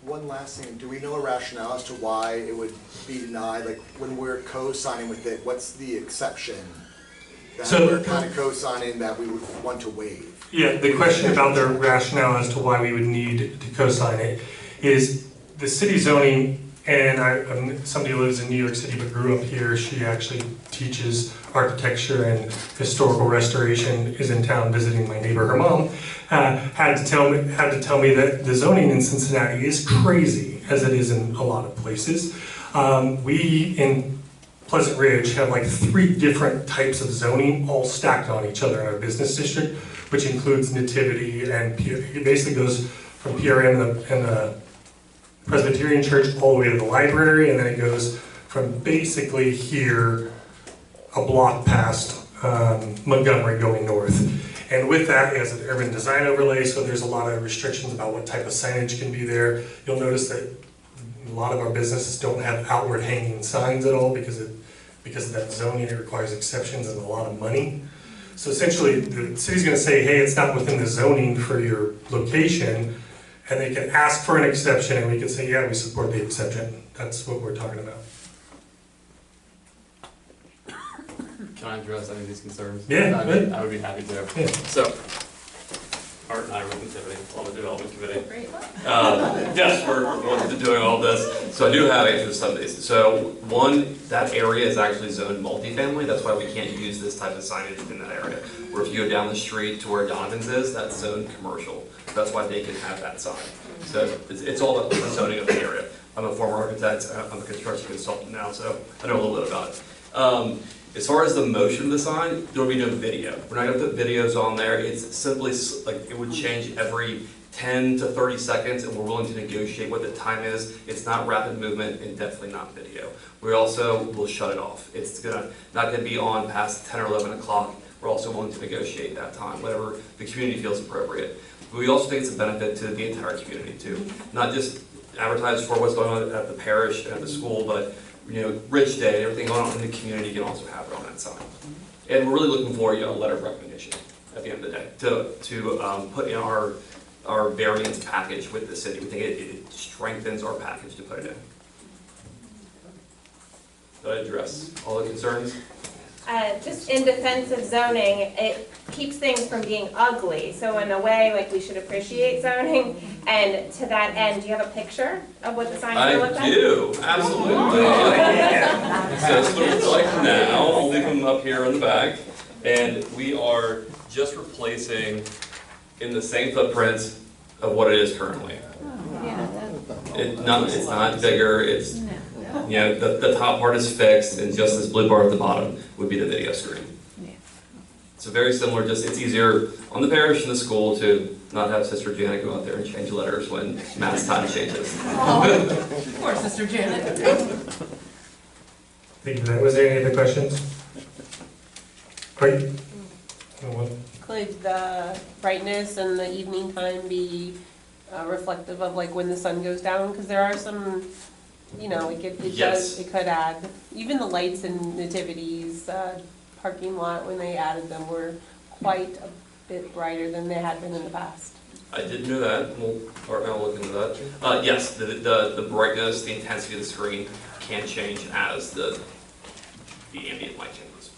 One last thing, do we know a rationale as to why it would be denied? Like when we're co-signing with it, what's the exception? that So- we're kind of co-signing that we would want to waive. Yeah, the question about the rationale as to why we would need to co-sign it is the city zoning, and somebody who lives in New York City but grew up here, she actually teaches architecture and historical restoration, is in town visiting my neighbor, her mom, had to tell me that the zoning in Cincinnati is crazy, as it is in a lot of places. We in Pleasant Ridge have like 3 different types of zoning all stacked on each other in our business district, which includes nativity and it basically goes from PRM and the Presbyterian Church all the way to the library, and then it goes from basically here a block past Montgomery going north. And with that, it has an urban design overlay, so there's a lot of restrictions about what type of signage can be there. You'll notice that a lot of our businesses don't have outward hanging signs at all because of that zoning. It requires exceptions and a lot of money. So essentially, the city's going to say, hey, it's not within the zoning for your location, and they can ask for an exception, and we can say, yeah, we support the exception. That's what we're talking about. Can I address any of these concerns? Yeah, I would be happy to. Yeah. So, Art and I were considering on the development committee. Yes, we're looking to doing all this. So I do have answers to some of these. So one, that area is actually zoned multifamily. That's why we can't use this type of signage in that area. Where if you go down the street to where Donovan's is, that's zoned commercial. That's why they can have that sign. So it's all about the zoning of the area. I'm a former architect. I'm a construction consultant now, so I know a little bit about it. As far as the motion of the sign, there will be no video. We're not going to put videos on there. It's simply like it would change every 10 to 30 seconds, and we're willing to negotiate what the time is. It's not rapid movement and definitely not video. We also will shut it off. It's not going to be on past 10 or 11 o'clock. We're also willing to negotiate that time, whatever the community feels appropriate. But we also think it's a benefit to the entire community too. Not just advertise for what's going on at the parish and at the school, but Rich Day, everything going on in the community can also have it on that sign. And we're really looking for a letter of recognition at the end of the day to put in our variance package with the city. We think it strengthens our package to put it in. Did I address all the concerns? Just in defense of zoning, it keeps things from being ugly. So in a way, like, we should appreciate zoning. And to that end, do you have a picture of what the sign's going to look like? I do, absolutely. So it's what it looks like now. I'll leave them up here in the back. And we are just replacing in the same footprint of what it is currently. It's not bigger. It's the top part is fixed, and just this blue bar at the bottom would be the video screen. So very similar, just it's easier on the parish and the school to not have Sister Janet go out there and change letters when mass time changes. Poor Sister Janet. Thank you for that. Was there any other questions? Great. Could the brightness and the evening time be reflective of like when the sun goes down? Because there are some, it could add, even the lights in Nativity's parking lot, when they added them, were quite a bit brighter than they had been in the past. I didn't know that. I'll look into that. Yes, the brightness, the intensity of the screen can change as the ambient light changes.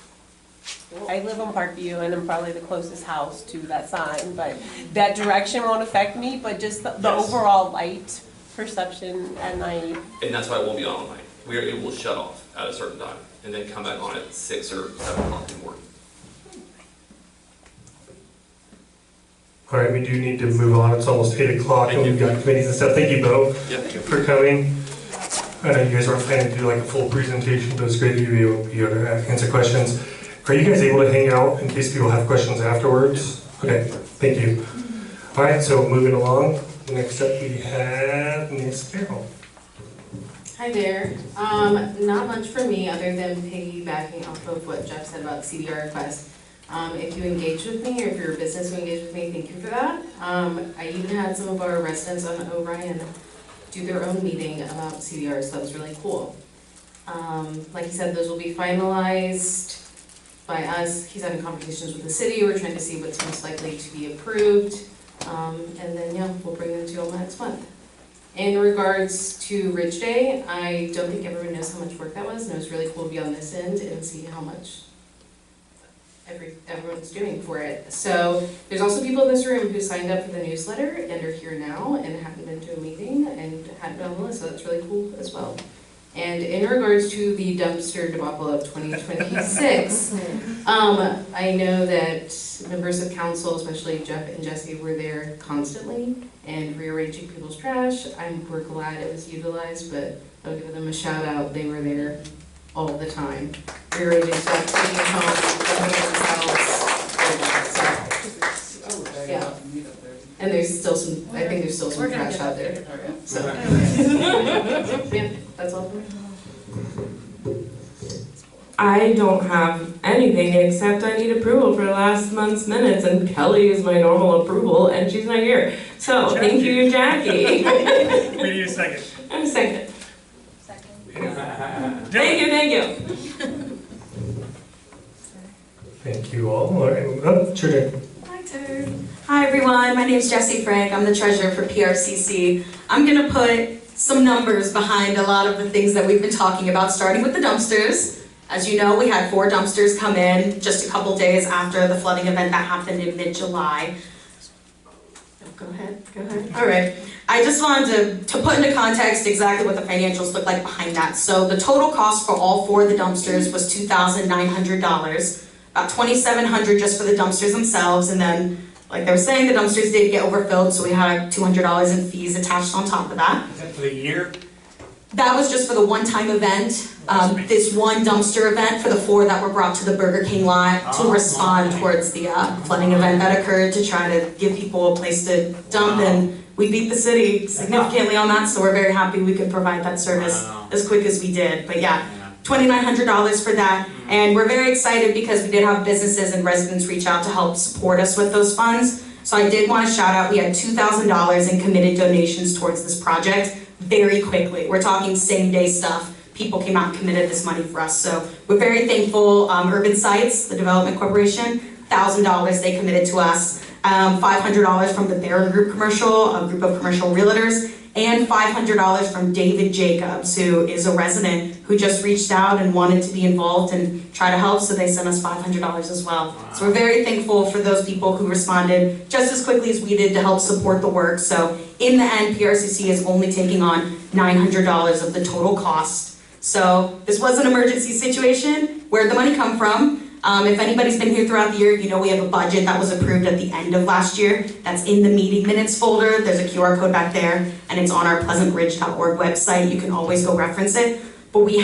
I live on Parkview, and I'm probably the closest house to that sign, but that direction won't affect me, but just the overall light perception at night. And that's why it won't be on all night. It will shut off at a certain time, and then come back on at 6 or 7 o'clock in the morning. All right, we do need to move on. It's almost 8 o'clock, and we've got committees and stuff. Thank you, Bo, for coming. I know you guys weren't planning to do like a full presentation, but it's great that you were able to answer questions. Are you guys able to hang out in case people have questions afterwards? Okay, thank you. All right, so moving along. Next up we have Ms. Carroll. Hi there. Not much for me other than piggybacking off of what Jeff said about the CDR request. If you engage with me, or if you're a business who engaged with me, thank you for that. I even had some of our residents on Orion do their own meeting about CDR, so that was really cool. Like he said, those will be finalized by us. He's having conversations with the city. We're trying to see what's most likely to be approved. And then, we'll bring them to you all next month. In regards to Ridge Day, I don't think everyone knows how much work that was, and it was really cool to be on this end and see how much everyone's doing for it. So there's also people in this room who signed up for the newsletter and are here now and hadn't been to a meeting and hadn't been on the list, so that's really cool as well. And in regards to the dumpster debacle of 2026, I know that members of council, especially Jeff and Jesse, were there constantly and rearranging people's trash. We're glad it was utilized, but I'll give them a shout out. They were there all the time, rearranging stuff, taking it home, dumping themselves. Yeah. And there's still some, I think there's still some trash out there. So, yeah, that's all for me. I don't have anything except I need approval for last month's minutes, and Kelly is my normal approval, and she's not here. So, thank you, Jackie. We need a second. And a second. Thank you. Thank you all. All right, oh, sure. My turn. Hi everyone, my name is Jessie Frank. I'm the treasurer for PRCC. I'm going to put some numbers behind a lot of the things that we've been talking about, starting with the dumpsters. As you know, we had 4 dumpsters come in just a couple days after the flooding event that happened in mid-July. Oh, go ahead. All right. I just wanted to put into context exactly what the financials look like behind that. So the total cost for all 4 of the dumpsters was $2,900, about $2,700 just for the dumpsters themselves, and then, like they were saying, the dumpsters did get overfilled, so we had $200 in fees attached on top of that. Is that for the year? That was just for the one-time event, this one dumpster event for the 4 that were brought to the Burger King lot to respond towards the flooding event that occurred, to try to give people a place to dump, and we beat the city significantly on that, so we're very happy we could provide that service as quick as we did. But yeah, $2,900 for that, and we're very excited because we did have businesses and residents reach out to help support us with those funds. So I did want to shout out, we had $2,000 in committed donations towards this project very quickly. We're talking same day stuff. People came out and committed this money for us. So we're very thankful. Urban Sites, the development corporation, $1,000 they committed to us. $500 from the Barron Group commercial, a group of commercial realtors, and $500 from David Jacobs, who is a resident who just reached out and wanted to be involved and try to help, so they sent us $500 as well. Wow. So we're very thankful for those people who responded just as quickly as we did to help support the work. So in the end, PRCC is only taking on $900 of the total cost. So this was an emergency situation. Where'd the money come from? If anybody's been here throughout the year, you know we have a budget that was approved at the end of last year. That's in the meeting minutes folder. There's a QR code back there, and it's on our pleasantridge.org website. You can always go reference it. But we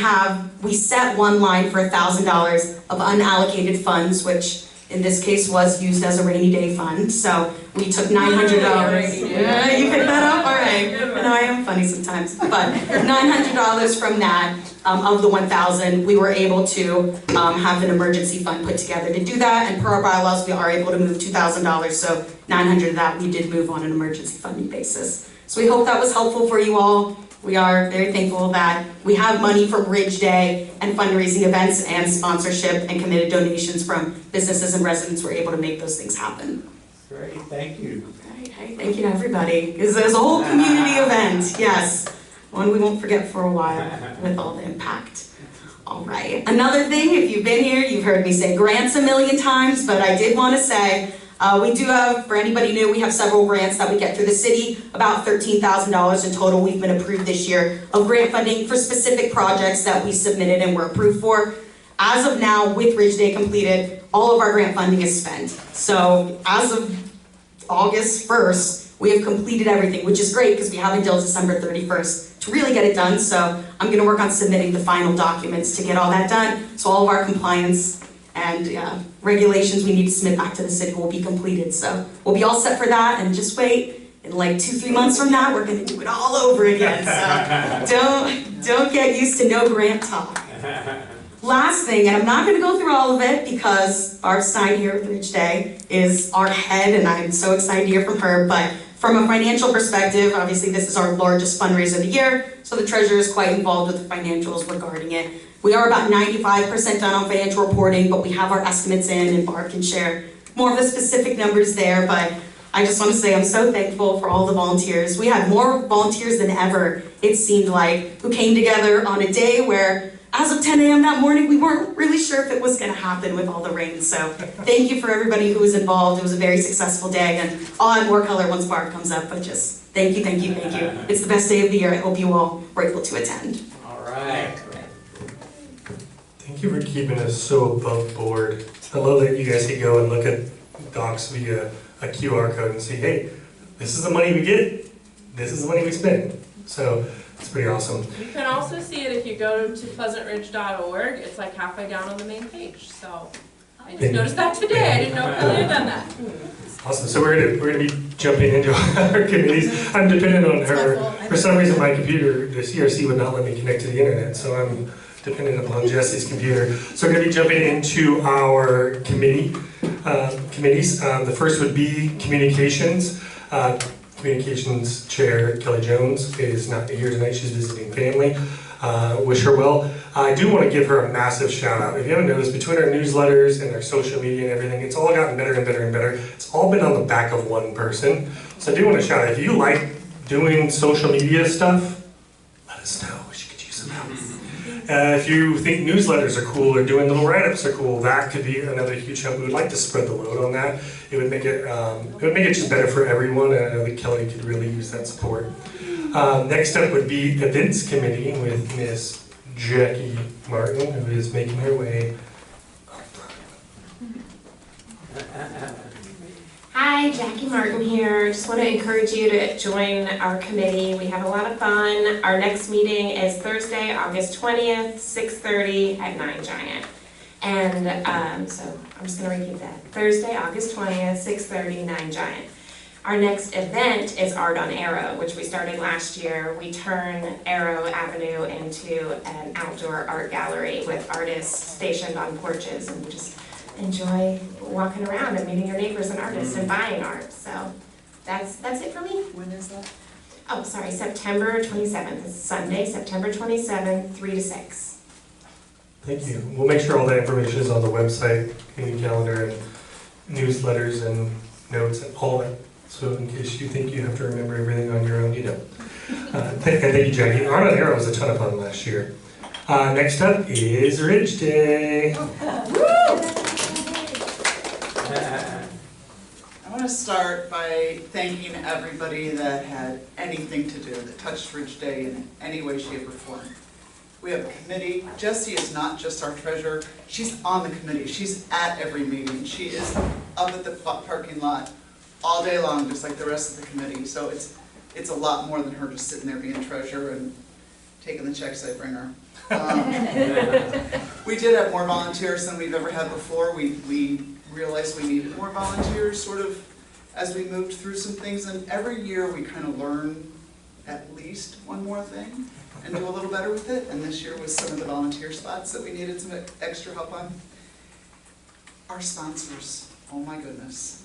set one line for $1,000 of unallocated funds, which in this case was used as a rainy day fund. So we took $900. Yeah, you picked that up? All right. I know I am funny sometimes. But $900 from that, of the $1,000, we were able to have an emergency fund put together to do that. And per our bylaws, we are able to move $2,000. So $900 of that we did move on an emergency funding basis. So we hope that was helpful for you all. We are very thankful that we have money for Bridge Day and fundraising events and sponsorship and committed donations from businesses and residents. We're able to make those things happen. Great, thank you. Hey, thank you to everybody. It's a whole community event, yes. One we won't forget for a while with all the impact. All right, another thing, if you've been here, you've heard me say grants a million times, but I did want to say, we do have, for anybody new, we have several grants that we get through the city, about $13,000 in total we've been approved this year of grant funding for specific projects that we submitted and were approved for. As of now, with Ridge Day completed, all of our grant funding is spent. So as of August 1st, we have completed everything, which is great because we have until December 31st to really get it done. So I'm going to work on submitting the final documents to get all that done. So all of our compliance and regulations we need to submit back to the city will be completed. So we'll be all set for that, and just wait. In like 2-3 months from now, we're going to do it all over again. So don't get used to no grant talk. Last thing, and I'm not going to go through all of it because Barb Stein here with Ridge Day is our head, and I'm so excited to hear from her. But from a financial perspective, obviously this is our largest fundraiser of the year, so the treasurer is quite involved with the financials regarding it. We are about 95% done on financial reporting, but we have our estimates in, and Barb can share more of the specific numbers there. But I just want to say I'm so thankful for all the volunteers. We had more volunteers than ever, it seemed like, who came together on a day where as of 10 a.m. that morning, we weren't really sure if it was going to happen with all the rain. So thank you for everybody who was involved. It was a very successful day, and I'll add more color once Barb comes up, but just thank you, thank you, thank you. It's the best day of the year. I hope you all were able to attend. All right. Thank you for keeping us so above board. I love that you guys can go and look at docs via a QR code and see, hey, this is the money we get, this is the money we spend. So it's pretty awesome. You can also see it if you go to pleasantridge.org. It's like halfway down on the main page. So I just noticed that today. I didn't know Kelly had done that. Awesome. So we're gonna be jumping into our committees. I'm dependent on her. For some reason, my computer, the CRC, would not let me connect to the internet, so I'm dependent upon Jesse's computer. So we're gonna be jumping into our committees. The first would be communications. Communications Chair Kelly Jones is not here tonight. She's visiting family. Wish her well. I do want to give her a massive shout out. If you haven't noticed, between our newsletters and our social media and everything, it's all gotten better and better and better. It's all been on the back of one person. So I do want to shout out, if you like doing social media stuff, let us know. We could use some help. If you think newsletters are cool or doing little write-ups are cool, that could be another huge help. We would like to spread the load on that. It would make it just better for everyone, and I know that Kelly could really use that support. Next up would be events committee with Miss Jackie Martin, who is making her way up front. Hi, Jackie Martin here. Just want to encourage you to join our committee. We have a lot of fun. Our next meeting is Thursday, August 20th, 6:30 at 9 Giant. And so I'm just going to repeat that. Thursday, August 20th, 6:30, 9 Giant. Our next event is Art on Arrow, which we started last year. We turn Arrow Avenue into an outdoor art gallery with artists stationed on porches, and just enjoy walking around and meeting your neighbors and artists and buying art. So that's it for me. When is that? Oh, sorry, September 27th. It's Sunday, September 27th, 3 to 6. Thank you. We'll make sure all that information is on the website, community calendar, and newsletters and notes and all that. So in case you think you have to remember everything on your own, you don't. Thank you, Jackie. Art on Arrow was a ton of fun last year. Next up is Ridge Day. I want to start by thanking everybody that had anything to do, that touched Ridge Day in any way, shape, or form. We have a committee. Jessie is not just our treasurer. She's on the committee. She's at every meeting. She is up at the parking lot all day long, just like the rest of the committee. So it's a lot more than her just sitting there being treasurer and taking the checks I bring her. We did have more volunteers than we've ever had before. We realized we needed more volunteers sort of as we moved through some things, and every year we kind of learn at least one more thing and do a little better with it, and this year was some of the volunteer spots that we needed some extra help on. Our sponsors, oh my goodness.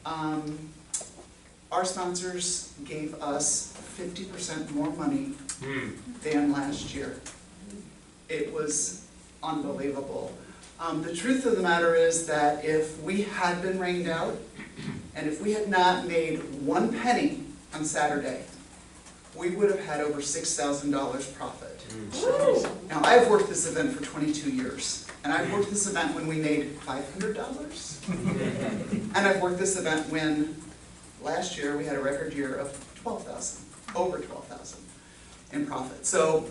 Our sponsors gave us 50% more money than last year. It was unbelievable. The truth of the matter is that if we had been rained out, and if we had not made one penny on Saturday, we would have had over $6,000 profit. Now, I've worked this event for 22 years, and I've worked this event when we made $500, and I've worked this event when last year we had a record year of $12,000, over $12,000 in profit. So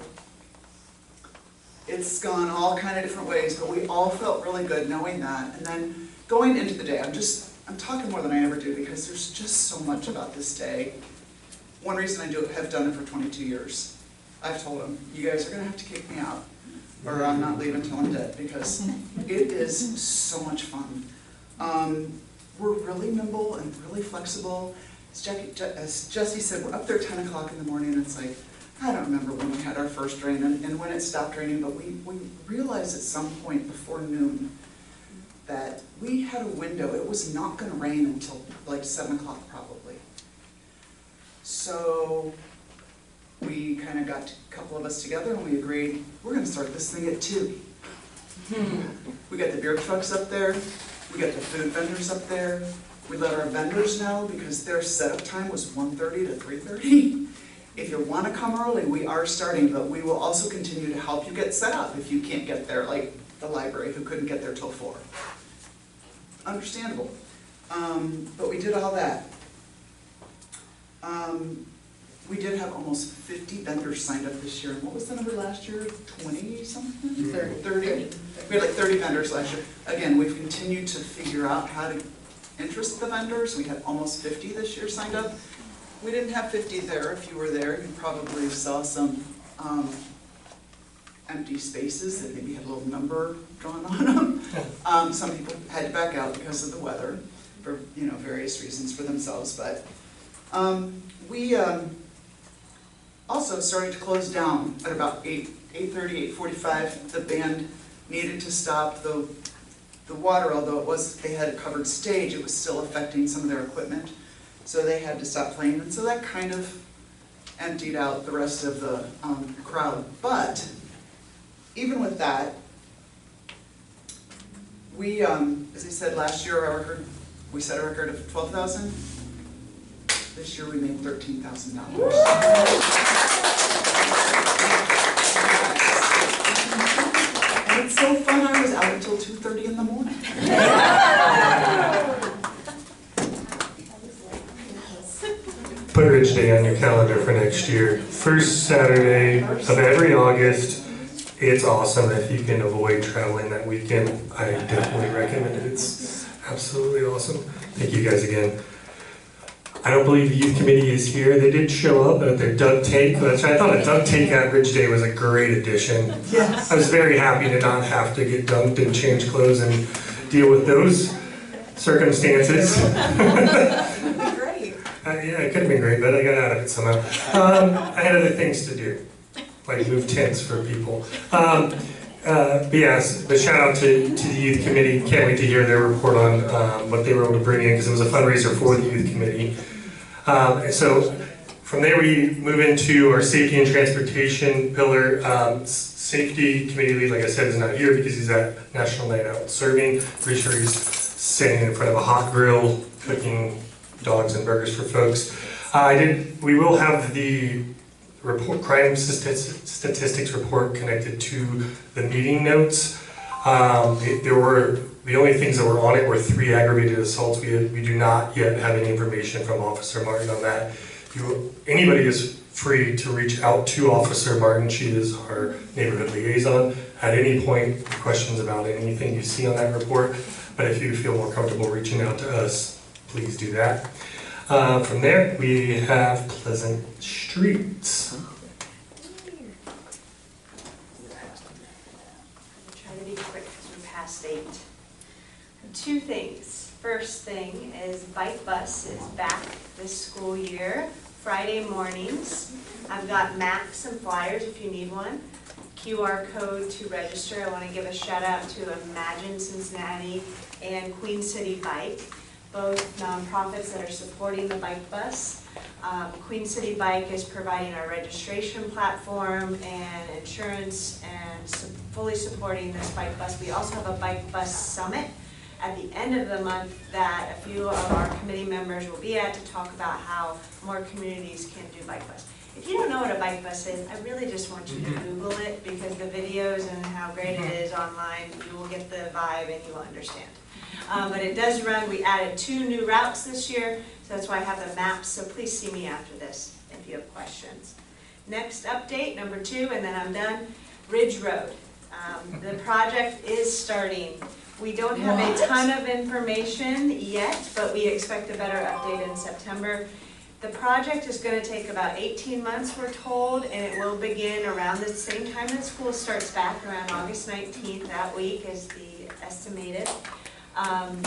it's gone all kind of different ways, but we all felt really good knowing that. And then going into the day, I'm talking more than I ever do because there's just so much about this day. One reason I have done it for 22 years. I've told them, you guys are going to have to kick me out, or I'm not leaving until I'm dead, because it is so much fun. We're really nimble and really flexible. As Jessie said, we're up there 10 o'clock in the morning, and it's like, I don't remember when we had our first rain and when it stopped raining, but we realized at some point before noon that we had a window. It was not going to rain until like 7 o'clock probably. So we kind of got a couple of us together and we agreed, we're going to start this thing at 2. We got the beer trucks up there. We got the food vendors up there. We let our vendors know because their setup time was 1:30 to 3:30. If you want to come early, we are starting, but we will also continue to help you get set up if you can't get there, like the library who couldn't get there till 4. Understandable. But we did all that. We did have almost 50 vendors signed up this year. And what was the number last year? 20 something? 30. We had like 30 vendors last year. Again, we've continued to figure out how to interest the vendors. We had almost 50 this year signed up. We didn't have 50 there. If you were there, you probably saw some empty spaces that maybe had a little number drawn on them. Some people had to back out because of the weather for various reasons for themselves. But we also started to close down at about 8:30, 8:45. The band needed to stop. The water, although they had a covered stage, it was still affecting some of their equipment. So they had to stop playing, and so that kind of emptied out the rest of the crowd. But even with that, we, as I said, last year we set a record of 12,000. This year we made $13,000. And it's so fun, I was out until 2:30 in the morning. Put Ridge Day on your calendar for next year. First Saturday of every August. It's awesome. If you can avoid traveling that weekend, I definitely recommend it. It's absolutely awesome. Thank you guys again. I don't believe the youth committee is here. They did show up at their dunk tank. I thought a dunk tank at Ridge Day was a great addition. Yes. I was very happy to not have to get dunked and change clothes and deal with those circumstances. Yeah, it could have been great, but I got out of it somehow. I had other things to do, like move tents for people. But yes, but shout out to the youth committee. Can't wait to hear their report on what they were able to bring in, because it was a fundraiser for the youth committee. And so from there we move into our safety and transportation pillar. Safety committee lead, like I said, is not here because he's at National Night Out serving. Pretty sure he's standing in front of a hot grill cooking dogs and burgers for folks. We will have the crime statistics report connected to the meeting notes. The only things that were on it were 3 aggravated assaults. We do not yet have any information from Officer Martin on that. Anybody is free to reach out to Officer Martin. She is our neighborhood liaison. At any point, questions about anything you see on that report. But if you feel more comfortable reaching out to us, please do that. From there, we have Pleasant Streets. Try to be quick because we're past 8. 2 things. First thing is Bike Bus is back this school year, Friday mornings. I've got maps and flyers if you need one. QR code to register. I want to give a shout out to Imagine Cincinnati and Queen City Bike, both nonprofits that are supporting the Bike Bus. Queen City Bike is providing our registration platform and insurance and fully supporting this Bike Bus. We also have a Bike Bus Summit at the end of the month that a few of our committee members will be at to talk about how more communities can do Bike Bus. If you don't know what a Bike Bus is, I really just want you to Google it, because the videos and how great it is online, you will get the vibe and you will understand. But it does run. We added 2 new routes this year, so that's why I have the maps, so please see me after this if you have questions. Next update, number 2, and then I'm done, Ridge Road. The project is starting. We don't have a ton of information yet, but we expect a better update in September. The project is going to take about 18 months, we're told, and it will begin around the same time that school starts back, around August 19th. That week is the estimated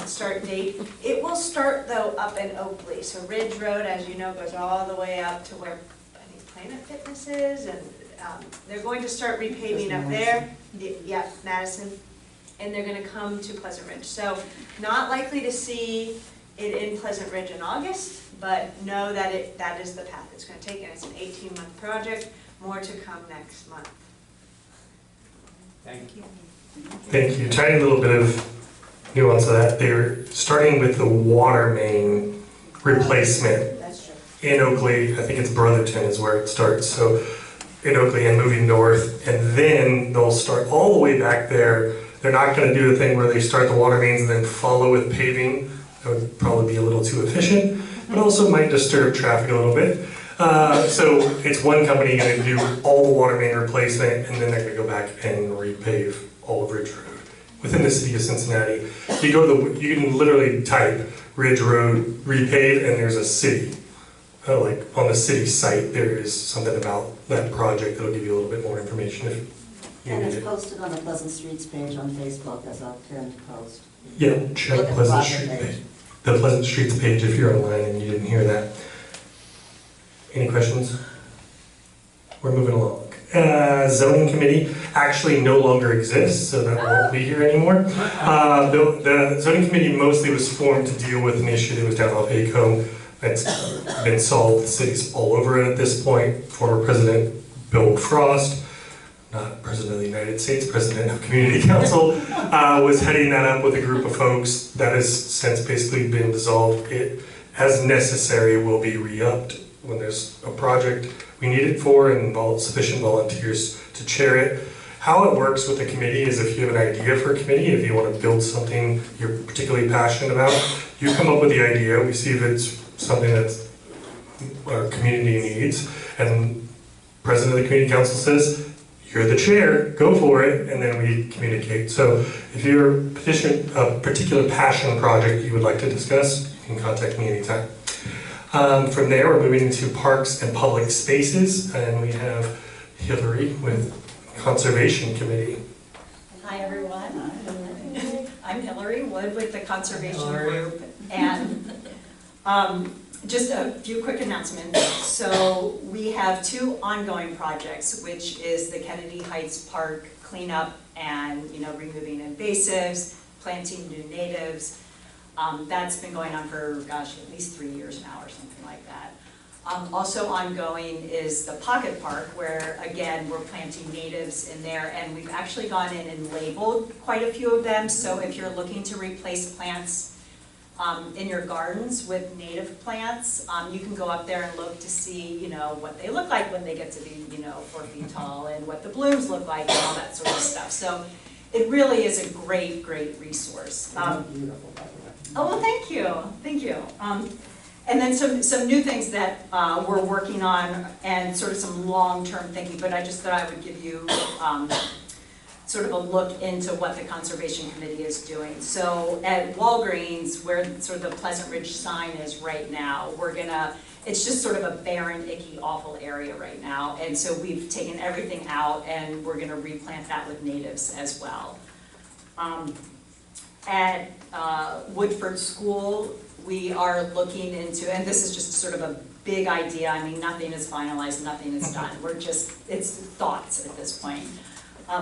start date. It will start, though, up in Oakley. So Ridge Road, as you know, goes all the way up to where I think Planet Fitness is, and they're going to start repaving up there. Yeah, Madison. And they're going to come to Pleasant Ridge. So not likely to see it in Pleasant Ridge in August, but know that that is the path it's going to take, and it's an 18-month project. More to come next month. Thank you. Thank you. Tiny little bit of nuance of that. They're starting with the water main replacement. That's true. in Oakley, I think it's Brotherton is where it starts, so in Oakley and moving north, and then they'll start all the way back there. They're not gonna do the thing where they start the water mains and then follow with paving. That would probably be a little too efficient, but also might disturb traffic a little bit. So it's one company gonna do all the water main replacement, and then they're gonna go back and repave all of Ridge Road within the city of Cincinnati. You can literally type Ridge Road repave, and there's a city. Like on the city site, there is something about that project that'll give you a little bit more information if you And need it's it. posted on the Pleasant Streets page on Facebook, as I'll tend to post. Yeah, check Look at the Pleasant project Street page. page. The Pleasant Streets page if you're online and you didn't hear that. Any questions? We're moving along. Zoning committee actually no longer exists, so that won't be here anymore. The zoning committee mostly was formed to deal with an issue that was down off ACO. It's been solved. The city's all over it at this point. Former President Bill Frost, not President of the United States, President of Community Council, was heading that up with a group of folks. That has since basically been dissolved. It, as necessary, will be re-upped when there's a project we need it for and sufficient volunteers to chair it. How it works with the committee is if you have an idea for a committee, if you want to build something you're particularly passionate about, you come up with the idea, we see if it's something that our community needs, and President of the Community Council says, you're the chair, go for it, and then we communicate. So if you're a particular passion project you would like to discuss, you can contact me anytime. From there, we're moving into parks and public spaces, and we have Hillary with Conservation Committee. Hi, everyone. I'm Hillary Wood with the Conservation Group, and just a few quick announcements. So we have 2 ongoing projects, which is the Kennedy Heights Park cleanup and removing invasives, planting new natives. That's been going on for, gosh, at least 3 years now or something like that. Also ongoing is the Pocket Park, where again, we're planting natives in there, and we've actually gone in and labeled quite a few of them. So if you're looking to replace plants in your gardens with native plants, you can go up there and look to see, what they look like when they get to be, 4 feet tall, and what the blooms look like, and all that sort of stuff. So it really is a great, great resource. Beautiful, by the way. Oh, well, thank you. And then some new things that we're working on, and sort of some long-term thinking, but I just thought I would give you sort of a look into what the Conservation Committee is doing. So at Walgreens, where sort of the Pleasant Ridge sign is right now, it's just sort of a barren, icky, awful area right now. And so we've taken everything out, and we're gonna replant that with natives as well. At Woodford School, we are looking into, and this is just sort of a big idea, I mean, nothing is finalized, nothing is done. It's thoughts at this point.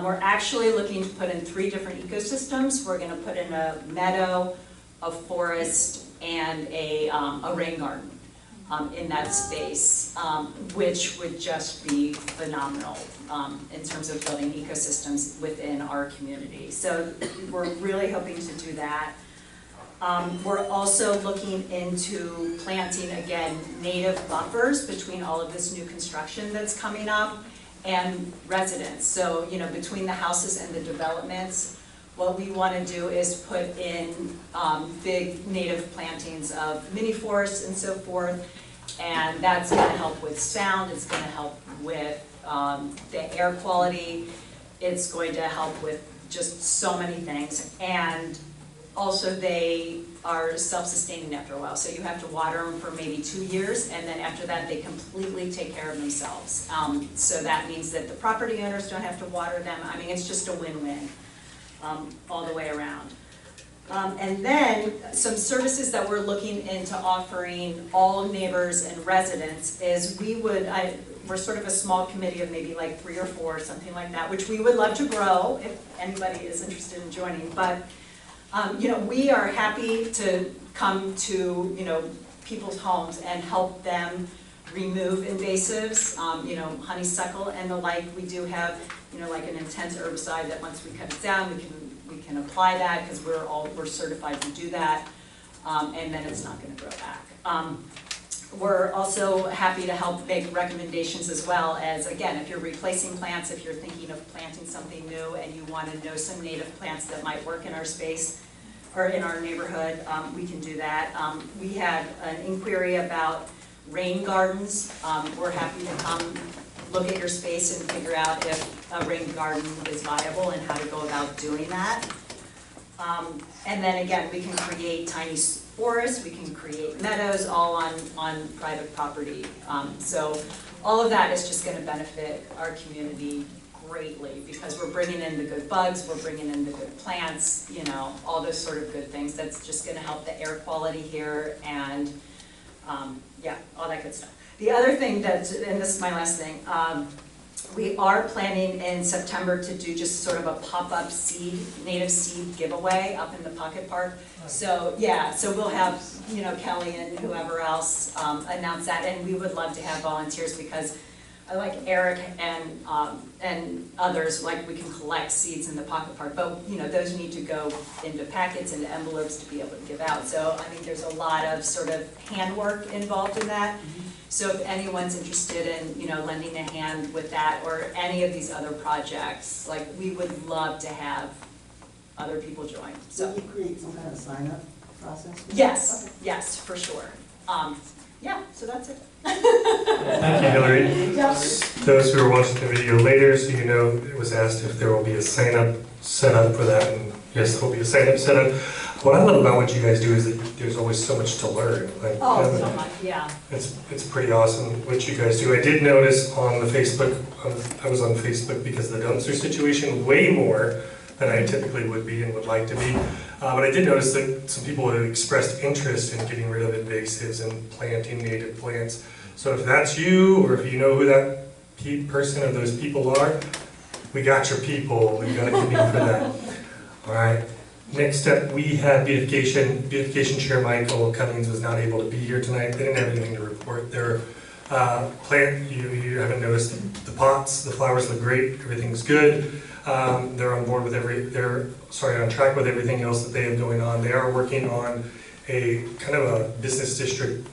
We're actually looking to put in 3 different ecosystems. We're gonna put in a meadow, a forest, and a rain garden in that space, which would just be phenomenal in terms of building ecosystems within our community. So we're really hoping to do that. We're also looking into planting, again, native buffers between all of this new construction that's coming up and residents. So, between the houses and the developments, what we want to do is put in big native plantings of mini forests and so forth, and that's going to help with sound, it's going to help with the air quality, it's going to help with just so many things, and also they are self-sustaining after a while, so you have to water them for maybe 2 years, and then after that they completely take care of themselves. So that means that the property owners don't have to water them. I mean, it's just a win-win all the way around. And then some services that we're looking into offering all neighbors and residents is we're sort of a small committee of maybe like 3 or 4, something like that, which we would love to grow if anybody is interested in joining. But we are happy to come to people's homes and help them remove invasives, honeysuckle and the like. We do have like an intense herbicide that once we cut it down, we can apply that because we're certified to do that, and then it's not going to grow back. We're also happy to help make recommendations as well as, again, if you're replacing plants, if you're thinking of planting something new and you want to know some native plants that might work in our space or in our neighborhood, we can do that. We had an inquiry about rain gardens. We're happy to come look at your space and figure out if a rain garden is viable and how to go about doing that. And then again, we can create tiny forests, we can create meadows, all on private property. So all of that is just going to benefit our community greatly because we're bringing in the good bugs, we're bringing in the good plants, you know, all those sort of good things. That's just going to help the air quality here and yeah, all that good stuff. The other thing that, and this is my last thing, we are planning in September to do just sort of a pop-up native seed giveaway up in the Pocket Park. So yeah, so we'll have, you know, Kelly and whoever else announce that, and we would love to have volunteers because like Eric and others, like we can collect seeds in the Pocket Park, but you know, those need to go into packets and envelopes to be able to give out. So I think there's a lot of sort of handwork involved in that. So if anyone's interested in, you know, lending a hand with that or any of these other projects, like we would love to have other people join. So will you create some kind of sign-up process? Yes, yes, for sure. Yeah, so that's it. Thank you, Hillary. Those who are watching the video later, so you know, it was asked if there will be a sign-up set up for that, and yes, there will be a sign-up set up. What I love about what you guys do is that there's always so much to learn. Like, oh, so much, yeah. It's pretty awesome what you guys do. I did notice on the Facebook, I was on Facebook because of the dumpster situation way more than I typically would be and would like to be. But I did notice that some people have expressed interest in getting rid of invasives and planting native plants. So if that's you, or if you know who that person or those people are, we got your people. We got a committee for that. All right. Next up, we have beautification. Beautification Chair Michael Cummings was not able to be here tonight. They didn't have anything to report. Their plant, you haven't noticed the pots, the flowers look great. Everything's good. They're on board with on track with everything else that they have going on. They are working on a kind of a business district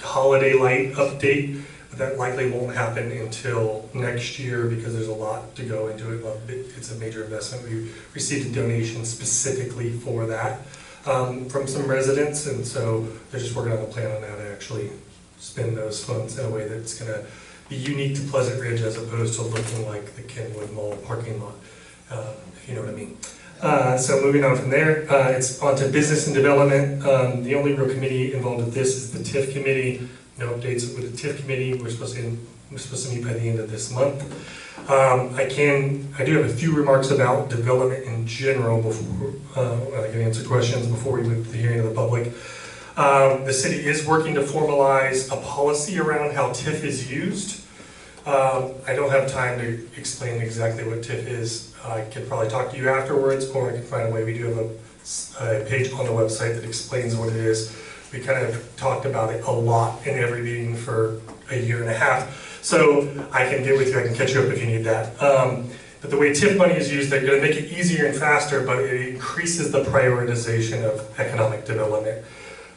holiday light update, but that likely won't happen until next year because there's a lot to go into it. It's a major investment. We received a donation specifically for that from some residents, and so they're just working on a plan on how to actually spend those funds in a way that's going to be unique to Pleasant Ridge as opposed to looking like the Kenwood Mall parking lot, if you know what I mean. So moving on from there, it's on to business and development. The only real committee involved with this is the TIF committee. No updates with the TIF committee. We're supposed to meet by the end of this month. I do have a few remarks about development in general before I can answer questions before we move to the hearing of the public. The city is working to formalize a policy around how TIF is used. I don't have time to explain exactly what TIF is. I could probably talk to you afterwards, or I can find a way. We do have a page on the website that explains what it is. We kind of talked about it a lot in every meeting for a year and a half. So I can get with you, I can catch you up if you need that. But the way TIF money is used, they're going to make it easier and faster, but it increases the prioritization of economic development.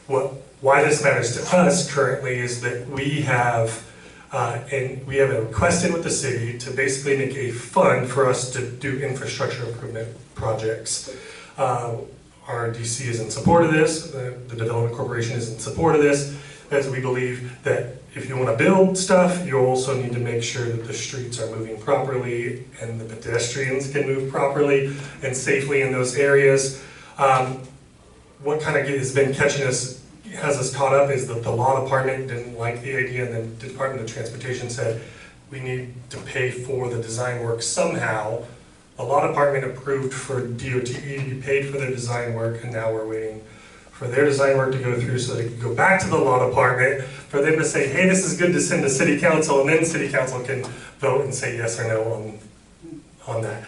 Why this matters to us currently is that we have requested with the city to basically make a fund for us to do infrastructure improvement projects. Our DC is in support of this, the Development Corporation is in support of this, as we believe that if you want to build stuff, you also need to make sure that the streets are moving properly and the pedestrians can move properly and safely in those areas. What kind of has been has us caught up is that the law department didn't like the idea, and then the Department of Transportation said we need to pay for the design work somehow. The law department approved for DOTE to be paid for their design work, and now we're waiting for their design work to go through so they can go back to the law department for them to say, hey, this is good to send to city council, and then city council can vote and say yes or no on that.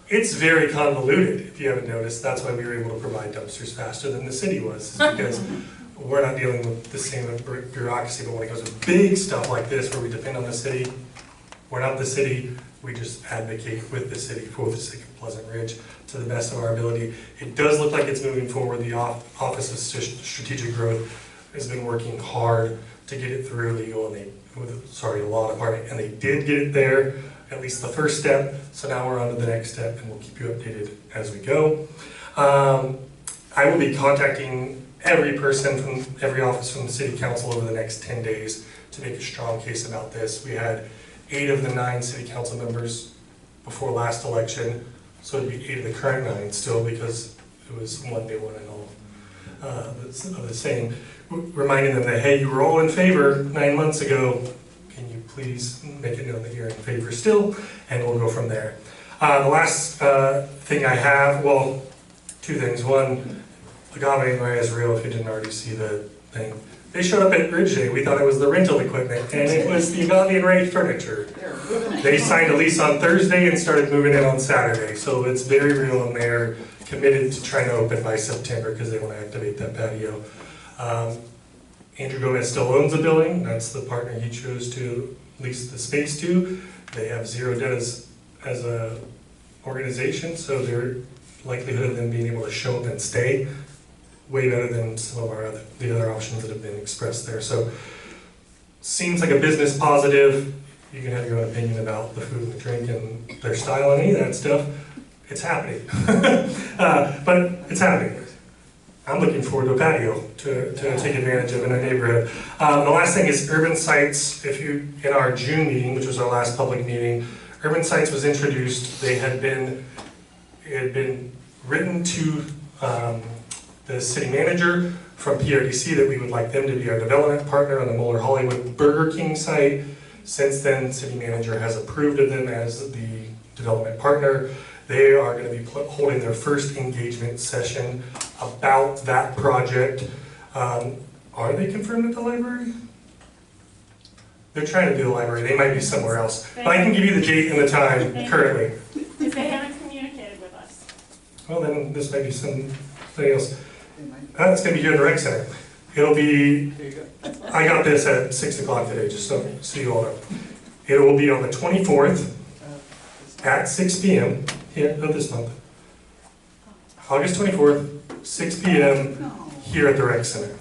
It's very convoluted, if you haven't noticed. That's why we were able to provide dumpsters faster than the city was, because we're not dealing with the same bureaucracy, but when it goes to big stuff like this where we depend on the city, we're not the city, we just advocate with the city for the sake of Pleasant Ridge to the best of our ability. It does look like it's moving forward. The Office of Strategic Growth has been working hard to get it through legal and the law department, and they did get it there, at least the first step. So now we're on to the next step, and we'll keep you updated as we go. I will be contacting every person from every office from the city council over the next 10 days to make a strong case about this. We had 8 of the 9 city council members before last election, so it'd be 8 of the current 9 still, because it was one new one and all of the same. Reminding them that, hey, you were all in favor 9 months ago. Can you please make it known that you're in favor still? And we'll go from there. The last thing I have, well, 2 things. One, Agave and Raya is real if you didn't already see the thing. They showed up at Ridge Day. We thought it was the rental equipment, and it was the Agave and Ray furniture. They signed a lease on Thursday and started moving in on Saturday. So it's very real, and they're committed to trying to open by September because they want to activate that patio. Andrew Gomez still owns the building. That's the partner he chose to lease the space to. They have zero debt as a organization, so their likelihood of them being able to show up and stay way better than some of the other options that have been expressed there. So seems like a business positive. You can have your own opinion about the food and the drink and their style and any of that stuff. It's happening. But it's happening. I'm looking forward to a patio to take advantage of in our neighborhood. The last thing is Urban Sites. In our June meeting, which was our last public meeting, Urban Sites was introduced. It had been written to the city manager from PRDC that we would like them to be our development partner on the Muller Hollywood Burger King site. Since then, city manager has approved of them as the development partner. They are going to be holding their first engagement session about that project. Are they confirmed at the library? They're trying to do the library. They might be somewhere else. But I can give you the date and the time currently. Because they haven't communicated with us. Well, then this might be something else. It's going to be here in the rec center. It'll be, I got this at 6 o'clock today, just so you all know. It will be on the 24th at 6 p.m. here of this month. August 24th, 6 p.m. here at the rec center.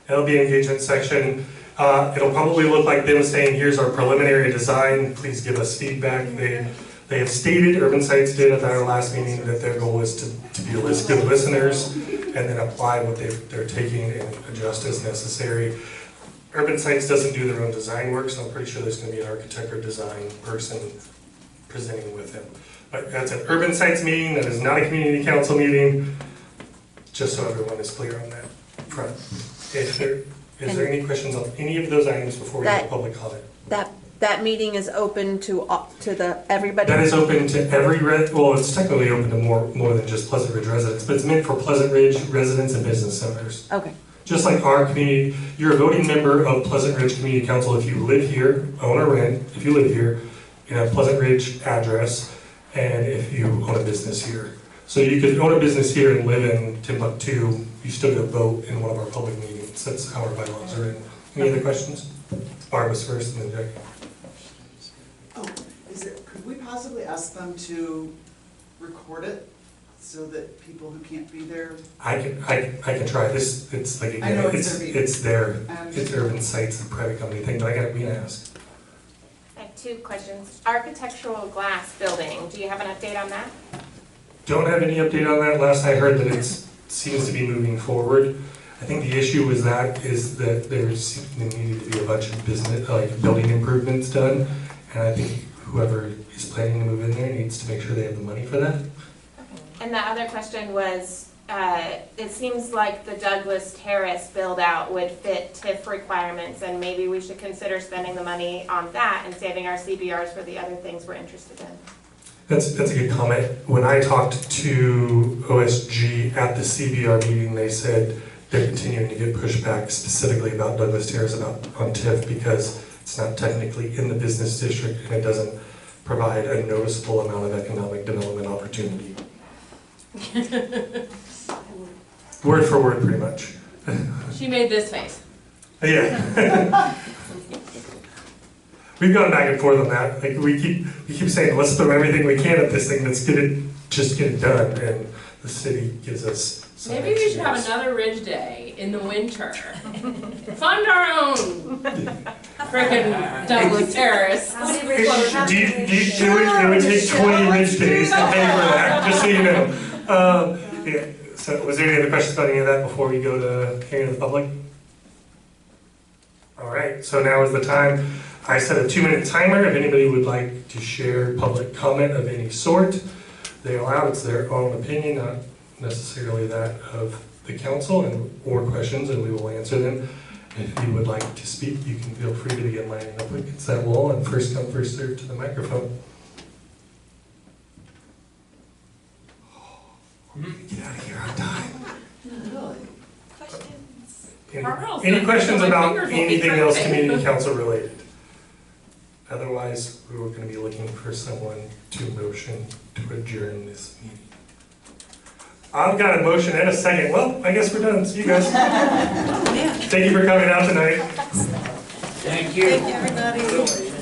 It'll be an engagement section. It'll probably look like them saying, here's our preliminary design, please give us feedback. They have stated, Urban Sites did at our last meeting, that their goal is to be good listeners and then apply what they're taking and adjust as necessary. Urban Sites doesn't do their own design work, so I'm pretty sure there's going to be an architect or design person presenting with them. But that's an Urban Sites meeting, that is not a community council meeting, just so everyone is clear on that front. Is there any questions on any of those items before we have public comment? That meeting is open to everybody? That is open to every, well, it's technically open to more than just Pleasant Ridge residents, but it's meant for Pleasant Ridge residents and business owners. Okay. Just like our community, you're a voting member of Pleasant Ridge Community Council if you live here, own or rent, if you live here, in a Pleasant Ridge address, and if you own a business here. So you could own a business here and live in Timbuktu, you still get a vote in one of our public meetings. That's how our bylaws are in. Any other questions? Barb was first and then Jackie. Could we possibly ask them to record it so that people who can't be there? I can try this. It's like, I know again, it's their, it's Urban Sites, a private company thing, but we can ask. I have 2 questions. Architectural glass building, do you have an update on that? Don't have any update on that. Last I heard that it seems to be moving forward. I think the issue with that is that there needed to be a bunch of building improvements done, and I think whoever is planning to move in there needs to make sure they have the money for that. And the other question was, it seems like the Douglas Terrace build out would fit TIF requirements, and maybe we should consider spending the money on that and saving our CBRs for the other things we're interested in. That's a good comment. When I talked to OSG at the CBR meeting, they said they're continuing to get pushback specifically about Douglas Terrace on TIF because it's not technically in the business district and it doesn't provide a noticeable amount of economic development opportunity. Word for word, pretty much. She made this face. Yeah. We've gone back and forth on that. Like we keep saying, let's throw everything we can at this thing. Let's get it just get it done, and the city gives us some Maybe we should have ideas. another Ridge Day in the winter. Fund our own frickin' Douglas Terrace. It would take 20 Ridge Days to pay for that, just so you know. Yeah, so was there any other questions about any of that before we go to hearing of the public? All right, so now is the time. I set a 2-minute timer. If anybody would like to share public comment of any sort, they allow, it's their own opinion, not necessarily that of the council, or questions, and we will answer them. If you would like to speak, you can feel free to begin lining up against that wall, and first come, first served to the microphone. Get out of here on time. Any questions about anything else community council related? Otherwise, we were going to be looking for someone to motion to adjourn this meeting. I've got a motion and a second. Well, I guess we're done. See you guys. Thank you for coming out tonight. Thank you. Thank you, everybody.